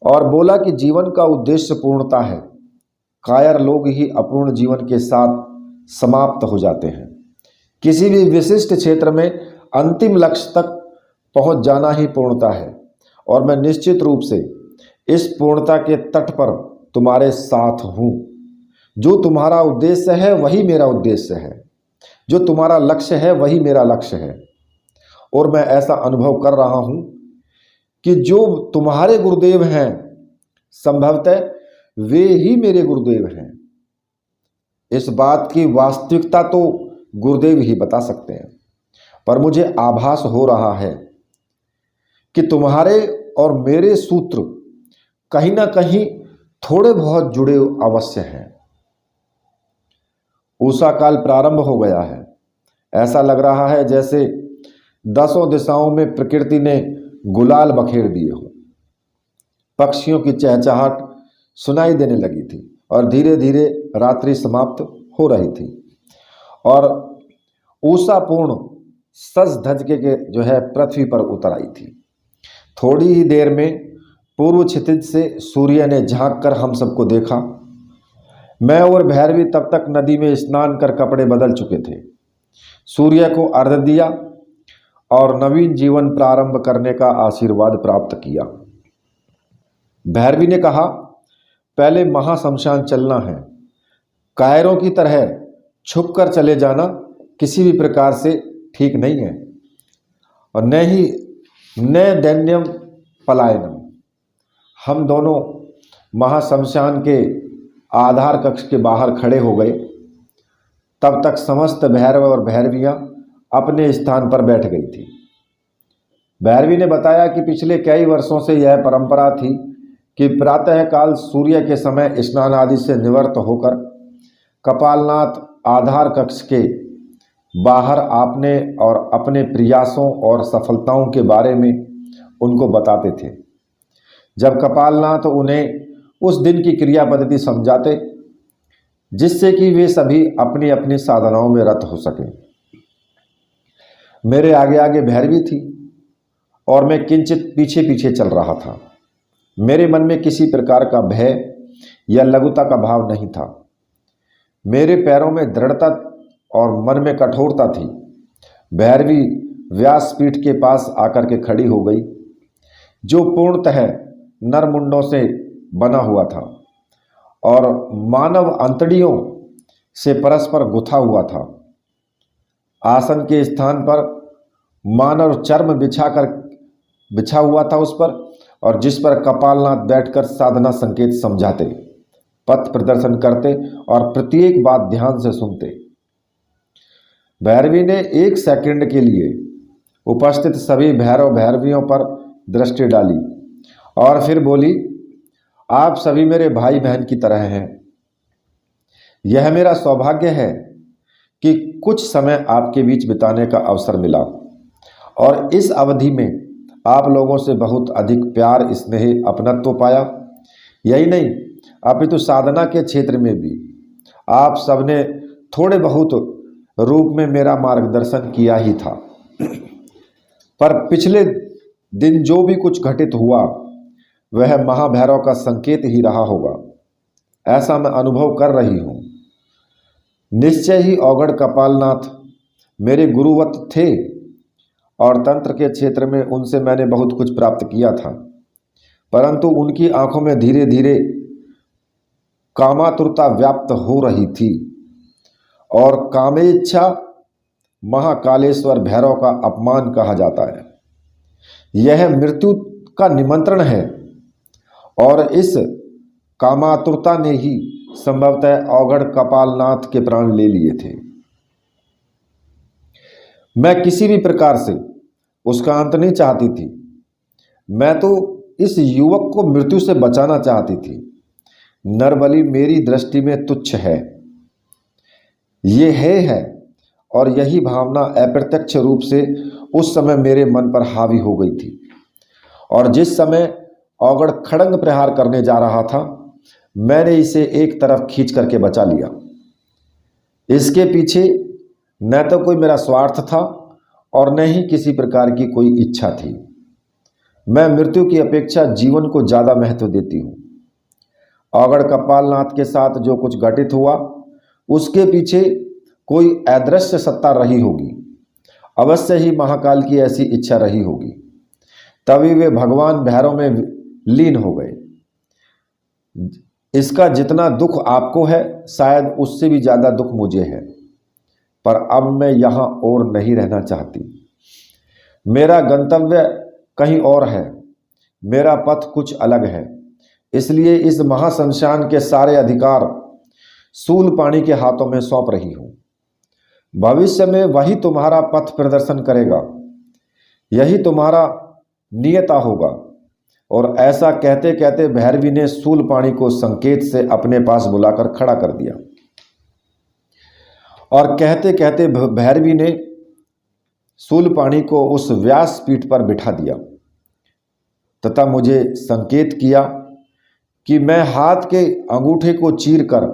और बोला कि जीवन का उद्देश्य पूर्णता है। कायर लोग ही अपूर्ण जीवन के साथ समाप्त हो जाते हैं। किसी भी विशिष्ट क्षेत्र में अंतिम लक्ष्य तक पहुंच जाना ही पूर्णता है और मैं निश्चित रूप से इस पूर्णता के तट पर तुम्हारे साथ हूँ। जो तुम्हारा उद्देश्य है वही मेरा उद्देश्य है, जो तुम्हारा लक्ष्य है वही मेरा लक्ष्य है। और मैं ऐसा अनुभव कर रहा हूँ कि जो तुम्हारे गुरुदेव हैं संभवतः वे ही मेरे गुरुदेव हैं। इस बात की वास्तविकता तो गुरुदेव ही बता सकते हैं, पर मुझे आभास हो रहा है कि तुम्हारे और मेरे सूत्र कहीं ना कहीं थोड़े बहुत जुड़े अवश्य हैं। उषा काल प्रारंभ हो गया है। ऐसा लग रहा है जैसे दसों दिशाओं में प्रकृति ने गुलाल बखेर दिए हो। पक्षियों की चहचहाट सुनाई देने लगी थी और धीरे धीरे रात्रि समाप्त हो रही थी और उषापूर्ण सज धज के जो है पृथ्वी पर उतर आई थी। थोड़ी ही देर में पूर्व क्षितिज से सूर्य ने झांक कर हम सबको देखा। मैं और भैरवी तब तक नदी में स्नान कर कपड़े बदल चुके थे। सूर्य को अर्घ्य दिया और नवीन जीवन प्रारंभ करने का आशीर्वाद प्राप्त किया। भैरवी ने कहा, पहले महाशमशान चलना है। कायरों की तरह छुपकर चले जाना किसी भी प्रकार से ठीक नहीं है और न दैन्यम पलायनम। हम दोनों महाशमशान के आधार कक्ष के बाहर खड़े हो गए। तब तक समस्त भैरव और भैरवियाँ अपने स्थान पर बैठ गई थी। भैरवी ने बताया कि पिछले कई वर्षों से यह परंपरा थी कि प्रातःकाल सूर्य के समय स्नान आदि से निवृत्त होकर कपालनाथ आधार कक्ष के बाहर आपने और अपने प्रयासों और सफलताओं के बारे में उनको बताते थे। जब कपालनाथ उन्हें उस दिन की क्रिया पद्धति समझाते, जिससे कि वे सभी अपनी अपनी साधनाओं में रत हो सकें। मेरे आगे आगे भैरवी थी और मैं किंचित पीछे पीछे चल रहा था। मेरे मन में किसी प्रकार का भय या लघुता का भाव नहीं था। मेरे पैरों में दृढ़ता और मन में कठोरता थी। भैरवी व्यासपीठ के पास आकर के खड़ी हो गई, जो पूर्णतः नरमुंडों से बना हुआ था और मानव अंतड़ियों से परस्पर गुथा हुआ था। आसन के स्थान पर मानव चर्म बिछा हुआ था उस पर, और जिस पर कपालनाथ बैठकर साधना संकेत समझाते, पथ प्रदर्शन करते और प्रत्येक बात ध्यान से सुनते। भैरवी ने 1 सेकंड के लिए उपस्थित सभी भैरव भैरवियों पर दृष्टि डाली और फिर बोली, आप सभी मेरे भाई बहन की तरह हैं। यह मेरा सौभाग्य है कि कुछ समय आपके बीच बिताने का अवसर मिला और इस अवधि में आप लोगों से बहुत अधिक प्यार, स्नेह, अपनत्व पाया। यही नहीं, अपितु साधना के क्षेत्र में भी आप सबने थोड़े बहुत रूप में मेरा मार्गदर्शन किया ही था। पर पिछले दिन जो भी कुछ घटित हुआ वह महाभैरव का संकेत ही रहा होगा, ऐसा मैं अनुभव कर रही हूँ। निश्चय ही औगड़ कपालनाथ मेरे गुरुवत थे और तंत्र के क्षेत्र में उनसे मैंने बहुत कुछ प्राप्त किया था, परंतु उनकी आंखों में धीरे धीरे कामातुरता व्याप्त हो रही थी और कामेच्छा महाकालेश्वर भैरव का अपमान कहा जाता है। यह मृत्यु का निमंत्रण है और इस कामातुरता ने ही संभवतः औगड़ कपालनाथ के प्राण ले लिए थे। मैं किसी भी प्रकार से उसका अंत नहीं चाहती थी। मैं तो इस युवक को मृत्यु से बचाना चाहती थी। नरबलि मेरी दृष्टि में तुच्छ है, ये है और यही भावना अप्रत्यक्ष रूप से उस समय मेरे मन पर हावी हो गई थी। और जिस समय औगड़ खड़ंग प्रहार करने जा रहा था, मैंने इसे एक तरफ खींच करके बचा लिया। इसके पीछे न तो कोई मेरा स्वार्थ था और न ही किसी प्रकार की कोई इच्छा थी। मैं मृत्यु की अपेक्षा जीवन को ज़्यादा महत्व देती हूँ। औगड़ कपालनाथ के साथ जो कुछ घटित हुआ उसके पीछे कोई अदृश्य सत्ता रही होगी। अवश्य ही महाकाल की ऐसी इच्छा रही होगी, तभी वे भगवान भैरव में लीन हो गए। इसका जितना दुख आपको है, शायद उससे भी ज़्यादा दुख मुझे है, पर अब मैं यहाँ और नहीं रहना चाहती। मेरा गंतव्य कहीं और है, मेरा पथ कुछ अलग है। इसलिए इस महाशमशान के सारे अधिकार शूलपाणी के हाथों में सौंप रही हूँ। भविष्य में वही तुम्हारा पथ प्रदर्शन करेगा, यही तुम्हारा नियता होगा। और ऐसा कहते कहते भैरवी ने शूलपाणी को संकेत से अपने पास बुलाकर खड़ा कर दिया और कहते कहते भैरवी ने शूलपाणी को उस व्यासपीठ पर बिठा दिया तथा मुझे संकेत किया कि मैं हाथ के अंगूठे को चीरकर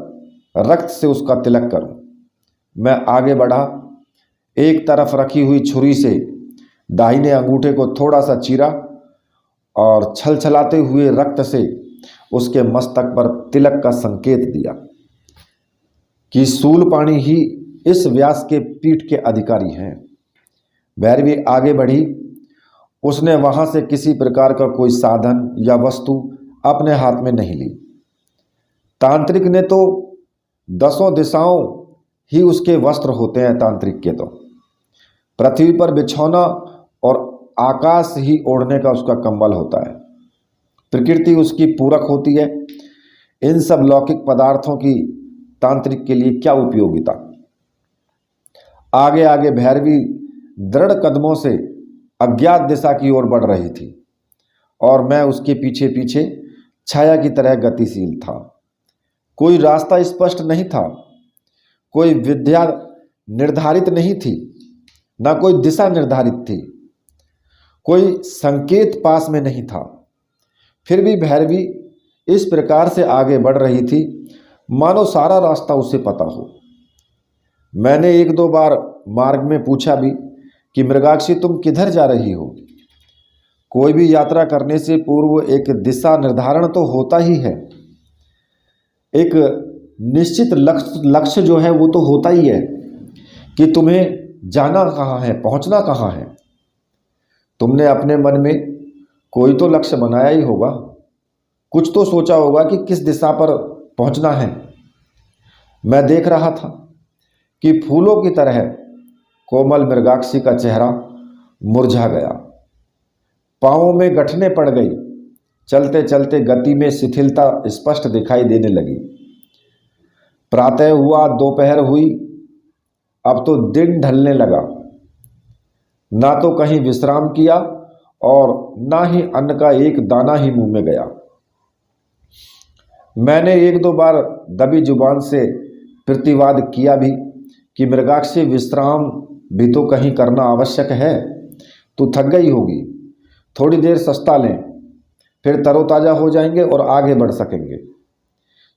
रक्त से उसका तिलक करूं। मैं आगे बढ़ा, एक तरफ रखी हुई छुरी से दाहिने अंगूठे को थोड़ा सा चीरा और छलछलाते हुए रक्त से उसके मस्तक पर तिलक का संकेत दिया कि शूलपाणी ही इस व्यास के पीठ के अधिकारी हैं। भैरवी आगे बढ़ी। उसने वहां से किसी प्रकार का कोई साधन या वस्तु अपने हाथ में नहीं ली। तांत्रिक ने तो 10 दिशाओं ही उसके वस्त्र होते हैं। तांत्रिक के तो पृथ्वी पर बिछौना और आकाश ही ओढ़ने का उसका कंबल होता है। प्रकृति उसकी पूरक होती है। इन सब लौकिक पदार्थों की तांत्रिक के लिए क्या उपयोगिता। आगे आगे भैरवी दृढ़ कदमों से अज्ञात दिशा की ओर बढ़ रही थी और मैं उसके पीछे पीछे छाया की तरह गतिशील था। कोई रास्ता स्पष्ट नहीं था, कोई विद्या निर्धारित नहीं थी, ना कोई दिशा निर्धारित थी, कोई संकेत पास में नहीं था। फिर भी भैरवी इस प्रकार से आगे बढ़ रही थी मानो सारा रास्ता उसे पता हो। मैंने एक दो बार मार्ग में पूछा भी कि मृगाक्षी तुम किधर जा रही हो। कोई भी यात्रा करने से पूर्व एक दिशा निर्धारण तो होता ही है, एक निश्चित लक्ष्य जो है वो तो होता ही है कि तुम्हें जाना कहाँ है, पहुँचना कहाँ है। तुमने अपने मन में कोई तो लक्ष्य बनाया ही होगा, कुछ तो सोचा होगा कि किस दिशा पर पहुँचना है। मैं देख रहा था कि फूलों की तरह कोमल मृगाक्षी का चेहरा मुरझा गया, पाँवों में गठने पड़ गई, चलते चलते गति में शिथिलता स्पष्ट दिखाई देने लगी। प्रातः हुआ, दोपहर हुई, अब तो दिन ढलने लगा। ना तो कहीं विश्राम किया और ना ही अन्न का एक दाना ही मुंह में गया। मैंने एक दो बार दबी जुबान से प्रतिवाद किया भी कि मृगाक्षी विश्राम भी तो कहीं करना आवश्यक है, तू थक गई होगी, थोड़ी देर सस्ता लें, फिर तरोताज़ा हो जाएंगे और आगे बढ़ सकेंगे।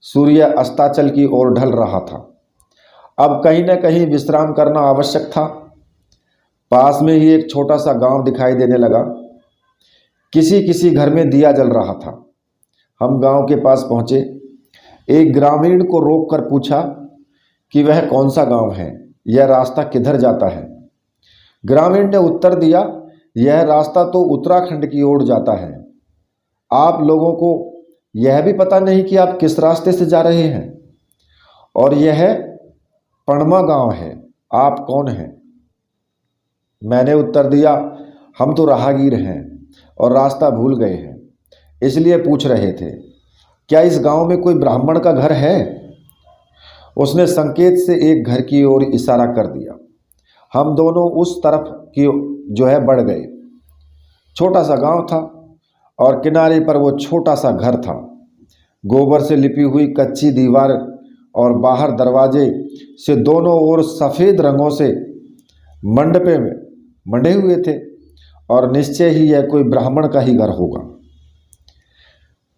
सूर्य अस्ताचल की ओर ढल रहा था, अब कहीं न कहीं विश्राम करना आवश्यक था। पास में ही एक छोटा सा गांव दिखाई देने लगा, किसी किसी घर में दिया जल रहा था। हम गांव के पास पहुंचे, एक ग्रामीण को रोककर पूछा कि वह कौन सा गांव है, यह रास्ता किधर जाता है। ग्रामीण ने उत्तर दिया, यह रास्ता तो उत्तराखंड की ओर जाता है। आप लोगों को यह भी पता नहीं कि आप किस रास्ते से जा रहे हैं, और यह पणमा गांव है, आप कौन हैं। मैंने उत्तर दिया, हम तो राहगीर हैं और रास्ता भूल गए हैं, इसलिए पूछ रहे थे, क्या इस गांव में कोई ब्राह्मण का घर है। उसने संकेत से एक घर की ओर इशारा कर दिया। हम दोनों उस तरफ की जो है बढ़ गए। छोटा सा गांव था और किनारे पर वो छोटा सा घर था। गोबर से लिपी हुई कच्ची दीवार और बाहर दरवाजे से दोनों ओर सफ़ेद रंगों से मंडपे में मंडे हुए थे, और निश्चय ही यह कोई ब्राह्मण का ही घर होगा।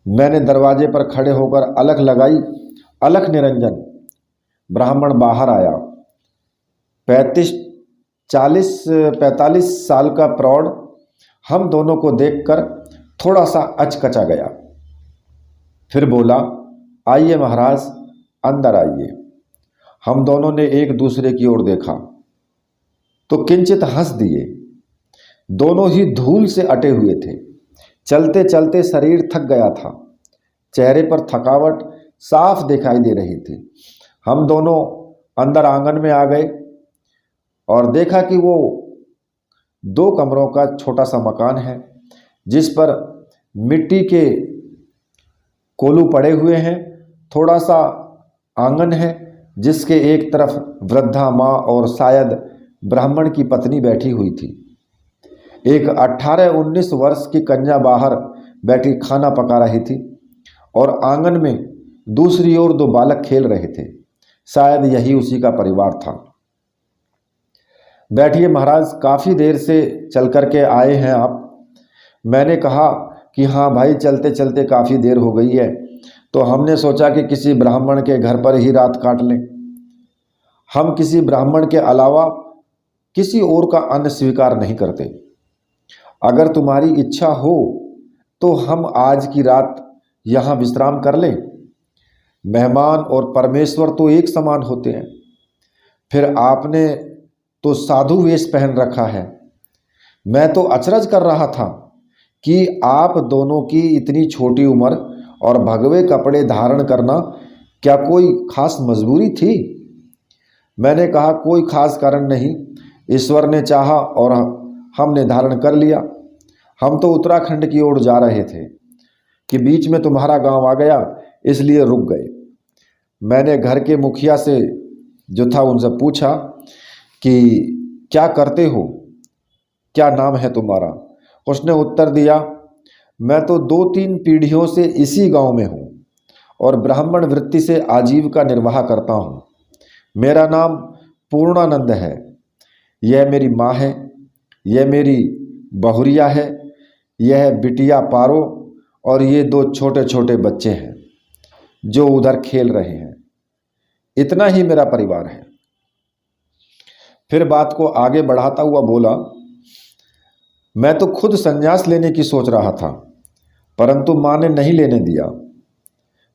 मैंने दरवाजे पर खड़े होकर अलख लगाई, अलख निरंजन। ब्राह्मण बाहर आया। 45 साल का प्रौढ़ हम दोनों को देखकर थोड़ा सा अचकचा गया, फिर बोला, आइए महाराज, अंदर आइए। हम दोनों ने एक दूसरे की ओर देखा तो किंचित हंस दिए। दोनों ही धूल से अटे हुए थे, चलते चलते शरीर थक गया था, चेहरे पर थकावट साफ दिखाई दे रही थी। हम दोनों अंदर आंगन में आ गए और देखा कि वो 2 कमरों का छोटा सा मकान है, जिस पर मिट्टी के कोलू पड़े हुए हैं। थोड़ा सा आंगन है जिसके एक तरफ वृद्धा माँ और शायद ब्राह्मण की पत्नी बैठी हुई थी। एक 18-19 वर्ष की कन्या बाहर बैठी खाना पका रही थी और आंगन में दूसरी ओर 2 बालक खेल रहे थे। शायद यही उसी का परिवार था। बैठिए महाराज, काफ़ी देर से चल कर के आए हैं आप। मैंने कहा कि हाँ भाई, चलते चलते काफ़ी देर हो गई है, तो हमने सोचा कि किसी ब्राह्मण के घर पर ही रात काट लें। हम किसी ब्राह्मण के अलावा किसी और का अन्न स्वीकार नहीं करते। अगर तुम्हारी इच्छा हो तो हम आज की रात यहाँ विश्राम कर लें। मेहमान और परमेश्वर तो एक समान होते हैं। फिर आपने तो साधु वेश पहन रखा है। मैं तो अचरज कर रहा था कि आप दोनों की इतनी छोटी उम्र और भगवे कपड़े धारण करना क्या कोई खास मजबूरी थी। मैंने कहा, कोई खास कारण नहीं, ईश्वर ने चाहा और हमने धारण कर लिया। हम तो उत्तराखंड की ओर जा रहे थे कि बीच में तुम्हारा गांव आ गया, इसलिए रुक गए। मैंने घर के मुखिया से जो था उनसे पूछा कि क्या करते हो, क्या नाम है तुम्हारा। उसने उत्तर दिया, मैं तो 2-3 पीढ़ियों से इसी गांव में हूँ और ब्राह्मण वृत्ति से आजीविका निर्वाह करता हूँ। मेरा नाम पूर्णानंद है। यह मेरी माँ है, यह मेरी बहुरिया है, यह बिटिया पारो और ये 2 छोटे छोटे बच्चे हैं जो उधर खेल रहे हैं। इतना ही मेरा परिवार है। फिर बात को आगे बढ़ाता हुआ बोला, मैं तो खुद संन्यास लेने की सोच रहा था, परंतु माँ ने नहीं लेने दिया।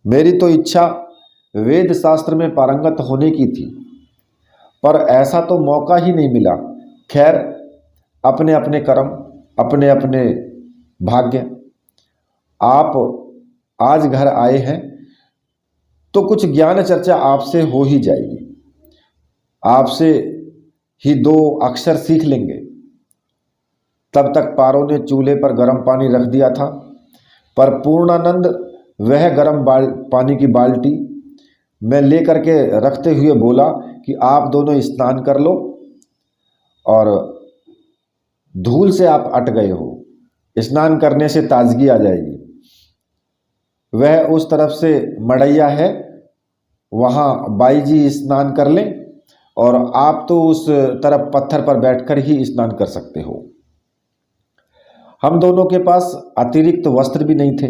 मेरी तो इच्छा वेद शास्त्र में पारंगत होने की थी, पर ऐसा तो मौका ही नहीं मिला। खैर, अपने अपने कर्म, अपने अपने भाग्य। आप आज घर आए हैं तो कुछ ज्ञान चर्चा आपसे हो ही जाएगी। आपसे ही 2 अक्षर सीख लेंगे। तब तक पारो ने चूल्हे पर गर्म पानी रख दिया था, पर पूर्णानंद वह गर्म पानी की बाल्टी में ले करके रखते हुए बोला कि आप दोनों स्नान कर लो, और धूल से आप अट गए हो, स्नान करने से ताजगी आ जाएगी। वह उस तरफ से मड़ैया है, वहाँ बाई जी स्नान कर लें, और आप तो उस तरफ पत्थर पर बैठकर ही स्नान कर सकते हो। हम दोनों के पास अतिरिक्त वस्त्र भी नहीं थे।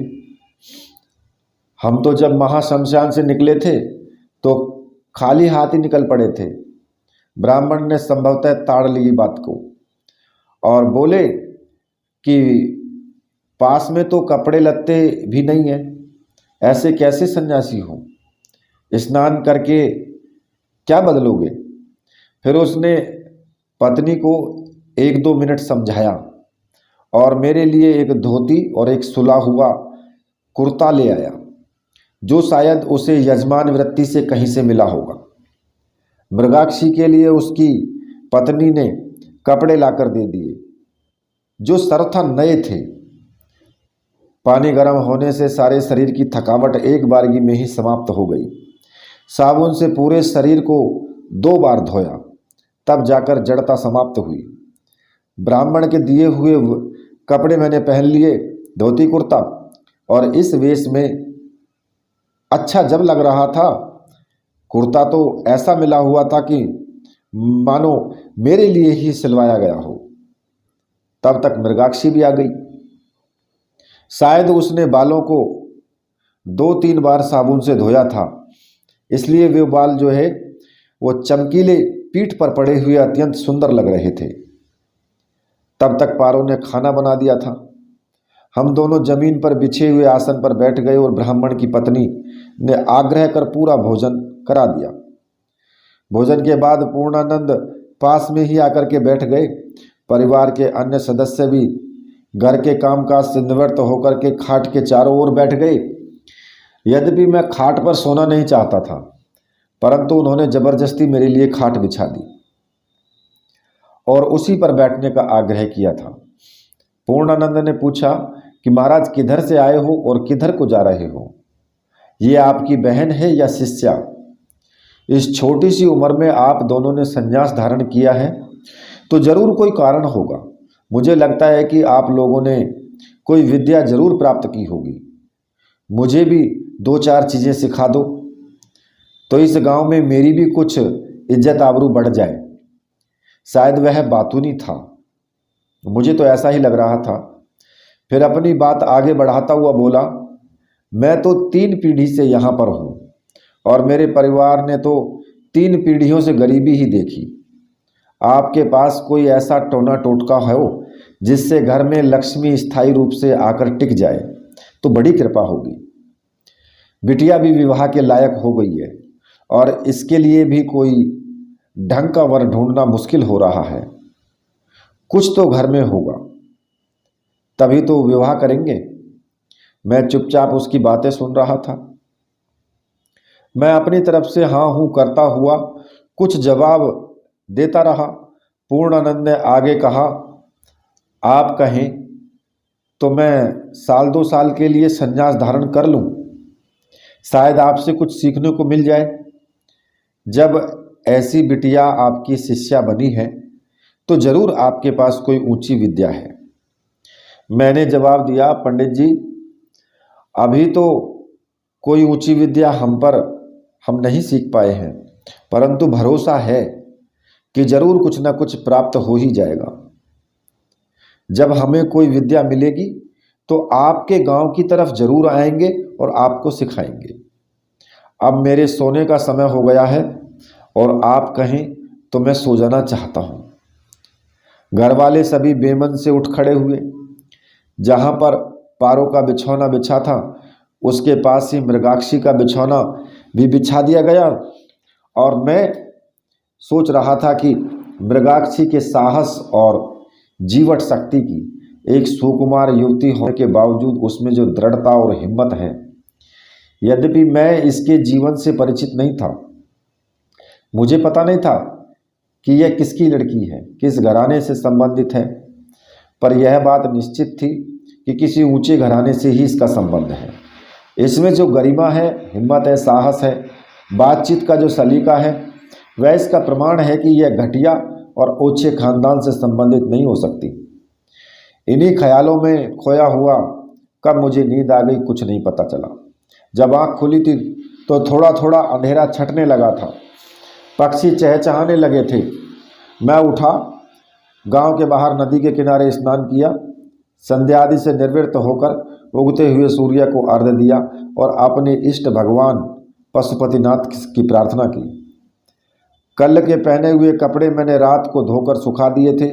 हम तो जब महाशमशान से निकले थे तो खाली हाथ ही निकल पड़े थे। ब्राह्मण ने संभवतः ताड़ ली बात को और बोले कि पास में तो कपड़े लत्ते भी नहीं हैं, ऐसे कैसे सन्यासी हो, स्नान करके क्या बदलोगे। फिर उसने पत्नी को 1-2 मिनट समझाया और मेरे लिए एक धोती और एक सुला हुआ कुर्ता ले आया, जो शायद उसे यजमान वृत्ति से कहीं से मिला होगा। मृगाक्षी के लिए उसकी पत्नी ने कपड़े लाकर दे दिए, जो सर्वथा नए थे। पानी गर्म होने से सारे शरीर की थकावट एक बारगी में ही समाप्त हो गई। साबुन से पूरे शरीर को 2 बार धोया, तब जाकर जड़ता समाप्त हुई। ब्राह्मण के दिए हुए कपड़े मैंने पहन लिए, धोती कुर्ता, और इस वेश में अच्छा जब लग रहा था। कुर्ता तो ऐसा मिला हुआ था कि मानो मेरे लिए ही सिलवाया गया हो। तब तक मृगाक्षी भी आ गई। शायद उसने बालों को 2-3 बार साबुन से धोया था, इसलिए वे बाल जो है वो चमकीले पीठ पर पड़े हुए अत्यंत सुंदर लग रहे थे। तब तक पारो ने खाना बना दिया था। हम दोनों जमीन पर बिछे हुए आसन पर बैठ गए और ब्राह्मण की पत्नी ने आग्रह कर पूरा भोजन करा दिया। भोजन के बाद पूर्णानंद पास में ही आकर के बैठ गए। परिवार के अन्य सदस्य भी घर के कामकाज से निवृत्त होकर के खाट के चारों ओर बैठ गए। यद्यपि मैं खाट पर सोना नहीं चाहता था, परंतु उन्होंने जबरदस्ती मेरे लिए खाट बिछा दी और उसी पर बैठने का आग्रह किया था। पूर्णानंद ने पूछा कि महाराज किधर से आए हो और किधर को जा रहे हो? ये आपकी बहन है या शिष्या? इस छोटी सी उम्र में आप दोनों ने संन्यास धारण किया है तो जरूर कोई कारण होगा। मुझे लगता है कि आप लोगों ने कोई विद्या जरूर प्राप्त की होगी। मुझे भी 2-4 चीज़ें सिखा दो तो इस गांव में मेरी भी कुछ इज्जत आबरू बढ़ जाए। शायद वह बातूनी था, मुझे तो ऐसा ही लग रहा था। फिर अपनी बात आगे बढ़ाता हुआ बोला, मैं तो 3 पीढ़ी से यहाँ पर हूँ और मेरे परिवार ने तो 3 पीढ़ियों से गरीबी ही देखी। आपके पास कोई ऐसा टोना टोटका हो जिससे घर में लक्ष्मी स्थायी रूप से आकर टिक जाए तो बड़ी कृपा होगी। बिटिया भी विवाह के लायक हो गई है और इसके लिए भी कोई ढंग का वर ढूंढना मुश्किल हो रहा है। कुछ तो घर में होगा, तभी तो विवाह करेंगे। मैं चुपचाप उसकी बातें सुन रहा था। मैं अपनी तरफ से हाँ हूँ करता हुआ कुछ जवाब देता रहा। पूर्णानंद ने आगे कहा, आप कहें तो मैं 1-2 साल के लिए संन्यास धारण कर लूँ, शायद आपसे कुछ सीखने को मिल जाए। जब ऐसी बिटिया आपकी शिष्या बनी है तो जरूर आपके पास कोई ऊंची विद्या है। मैंने जवाब दिया, पंडित जी अभी तो कोई ऊंची विद्या हम नहीं सीख पाए हैं, परंतु भरोसा है कि जरूर कुछ ना कुछ प्राप्त हो ही जाएगा। जब हमें कोई विद्या मिलेगी तो आपके गांव की तरफ जरूर आएंगे और आपको सिखाएंगे। अब मेरे सोने का समय हो गया है और आप कहें तो मैं सो जाना चाहता हूँ। घर वाले सभी बेमन से उठ खड़े हुए। जहाँ पर पारों का बिछौना बिछा था उसके पास ही मृगाक्षी का बिछौना भी बिछा दिया गया और मैं सोच रहा था कि मृगाक्षी के साहस और जीवट शक्ति की, एक सुकुमार युवती होने के बावजूद उसमें जो दृढ़ता और हिम्मत है, यद्यपि मैं इसके जीवन से परिचित नहीं था, मुझे पता नहीं था कि यह किसकी लड़की है, किस घराने से संबंधित है, पर यह बात निश्चित थी कि किसी ऊंचे घराने से ही इसका संबंध है। इसमें जो गरिमा है, हिम्मत है, साहस है, बातचीत का जो सलीका है, वह इसका प्रमाण है कि यह घटिया और ऊंचे खानदान से संबंधित नहीं हो सकती। इन्हीं ख्यालों में खोया हुआ कब मुझे नींद आ गई कुछ नहीं पता चला। जब आँख खुली थी तो थोड़ा थोड़ा अंधेरा छटने लगा था, पक्षी चहचहाने लगे थे। मैं उठा, गांव के बाहर नदी के किनारे स्नान किया, संध्या आदि से निर्वृत्त होकर उगते हुए सूर्य को अर्घ्य दिया और अपने इष्ट भगवान पशुपतिनाथ की प्रार्थना की। कल के पहने हुए कपड़े मैंने रात को धोकर सुखा दिए थे,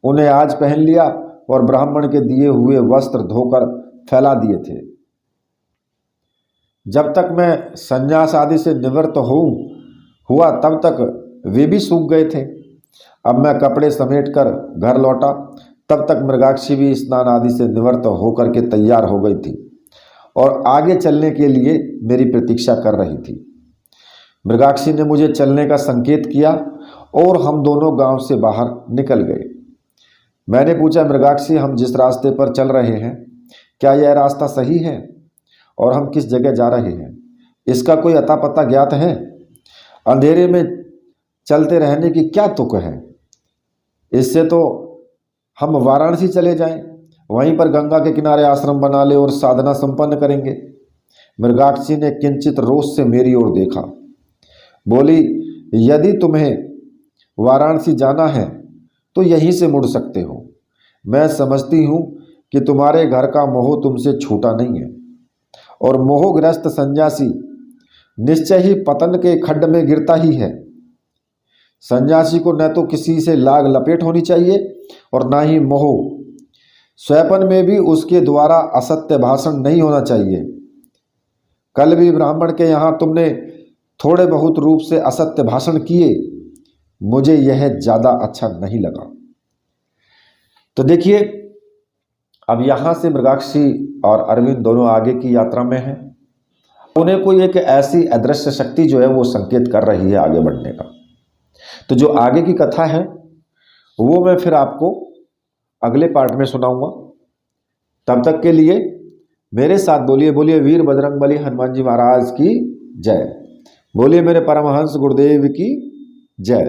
उन्हें आज पहन लिया और ब्राह्मण के दिए हुए वस्त्र धोकर फैला दिए थे। जब तक मैं संन्यास आदि से निवृत्त हुआ तब तक वे भी सूख गए थे। अब मैं कपड़े समेटकर घर लौटा, तब तक मृगाक्षी भी स्नान आदि से निवृत्त होकर के तैयार हो गई थी और आगे चलने के लिए मेरी प्रतीक्षा कर रही थी। मृगाक्षी ने मुझे चलने का संकेत किया और हम दोनों गांव से बाहर निकल गए। मैंने पूछा, मृगाक्षी, हम जिस रास्ते पर चल रहे हैं, क्या यह रास्ता सही है और हम किस जगह जा रहे हैं? इसका कोई अता पता ज्ञात है? अंधेरे में चलते रहने की क्या तुक है? इससे तो हम वाराणसी चले जाएं, वहीं पर गंगा के किनारे आश्रम बना ले और साधना संपन्न करेंगे। मृगाक्षी ने किंचित रोष से मेरी ओर देखा, बोली, यदि तुम्हें वाराणसी जाना है तो यहीं से मुड़ सकते हो। मैं समझती हूँ कि तुम्हारे घर का मोह तुमसे छूटा नहीं है और मोहग्रस्त सन्यासी निश्चय ही पतन के खड्ड में गिरता ही है। सन्यासी को न तो किसी से लाग लपेट होनी चाहिए और ना ही मोह। स्वयं में भी उसके द्वारा असत्य भाषण नहीं होना चाहिए। कल भी ब्राह्मण के यहाँ तुमने थोड़े बहुत रूप से असत्य भाषण किए, मुझे यह ज़्यादा अच्छा नहीं लगा। तो देखिए, अब यहाँ से मृगाक्षी और अरविंद दोनों आगे की यात्रा में हैं। उन्हें कोई एक ऐसी अदृश्य शक्ति जो है वो संकेत कर रही है आगे बढ़ने का। तो जो आगे की कथा है वो मैं फिर आपको अगले पार्ट में सुनाऊंगा। तब तक के लिए मेरे साथ बोलिए बोलिए वीर बजरंगबली हनुमान जी महाराज की जय। बोलिए मेरे परमहंस गुरुदेव की जय।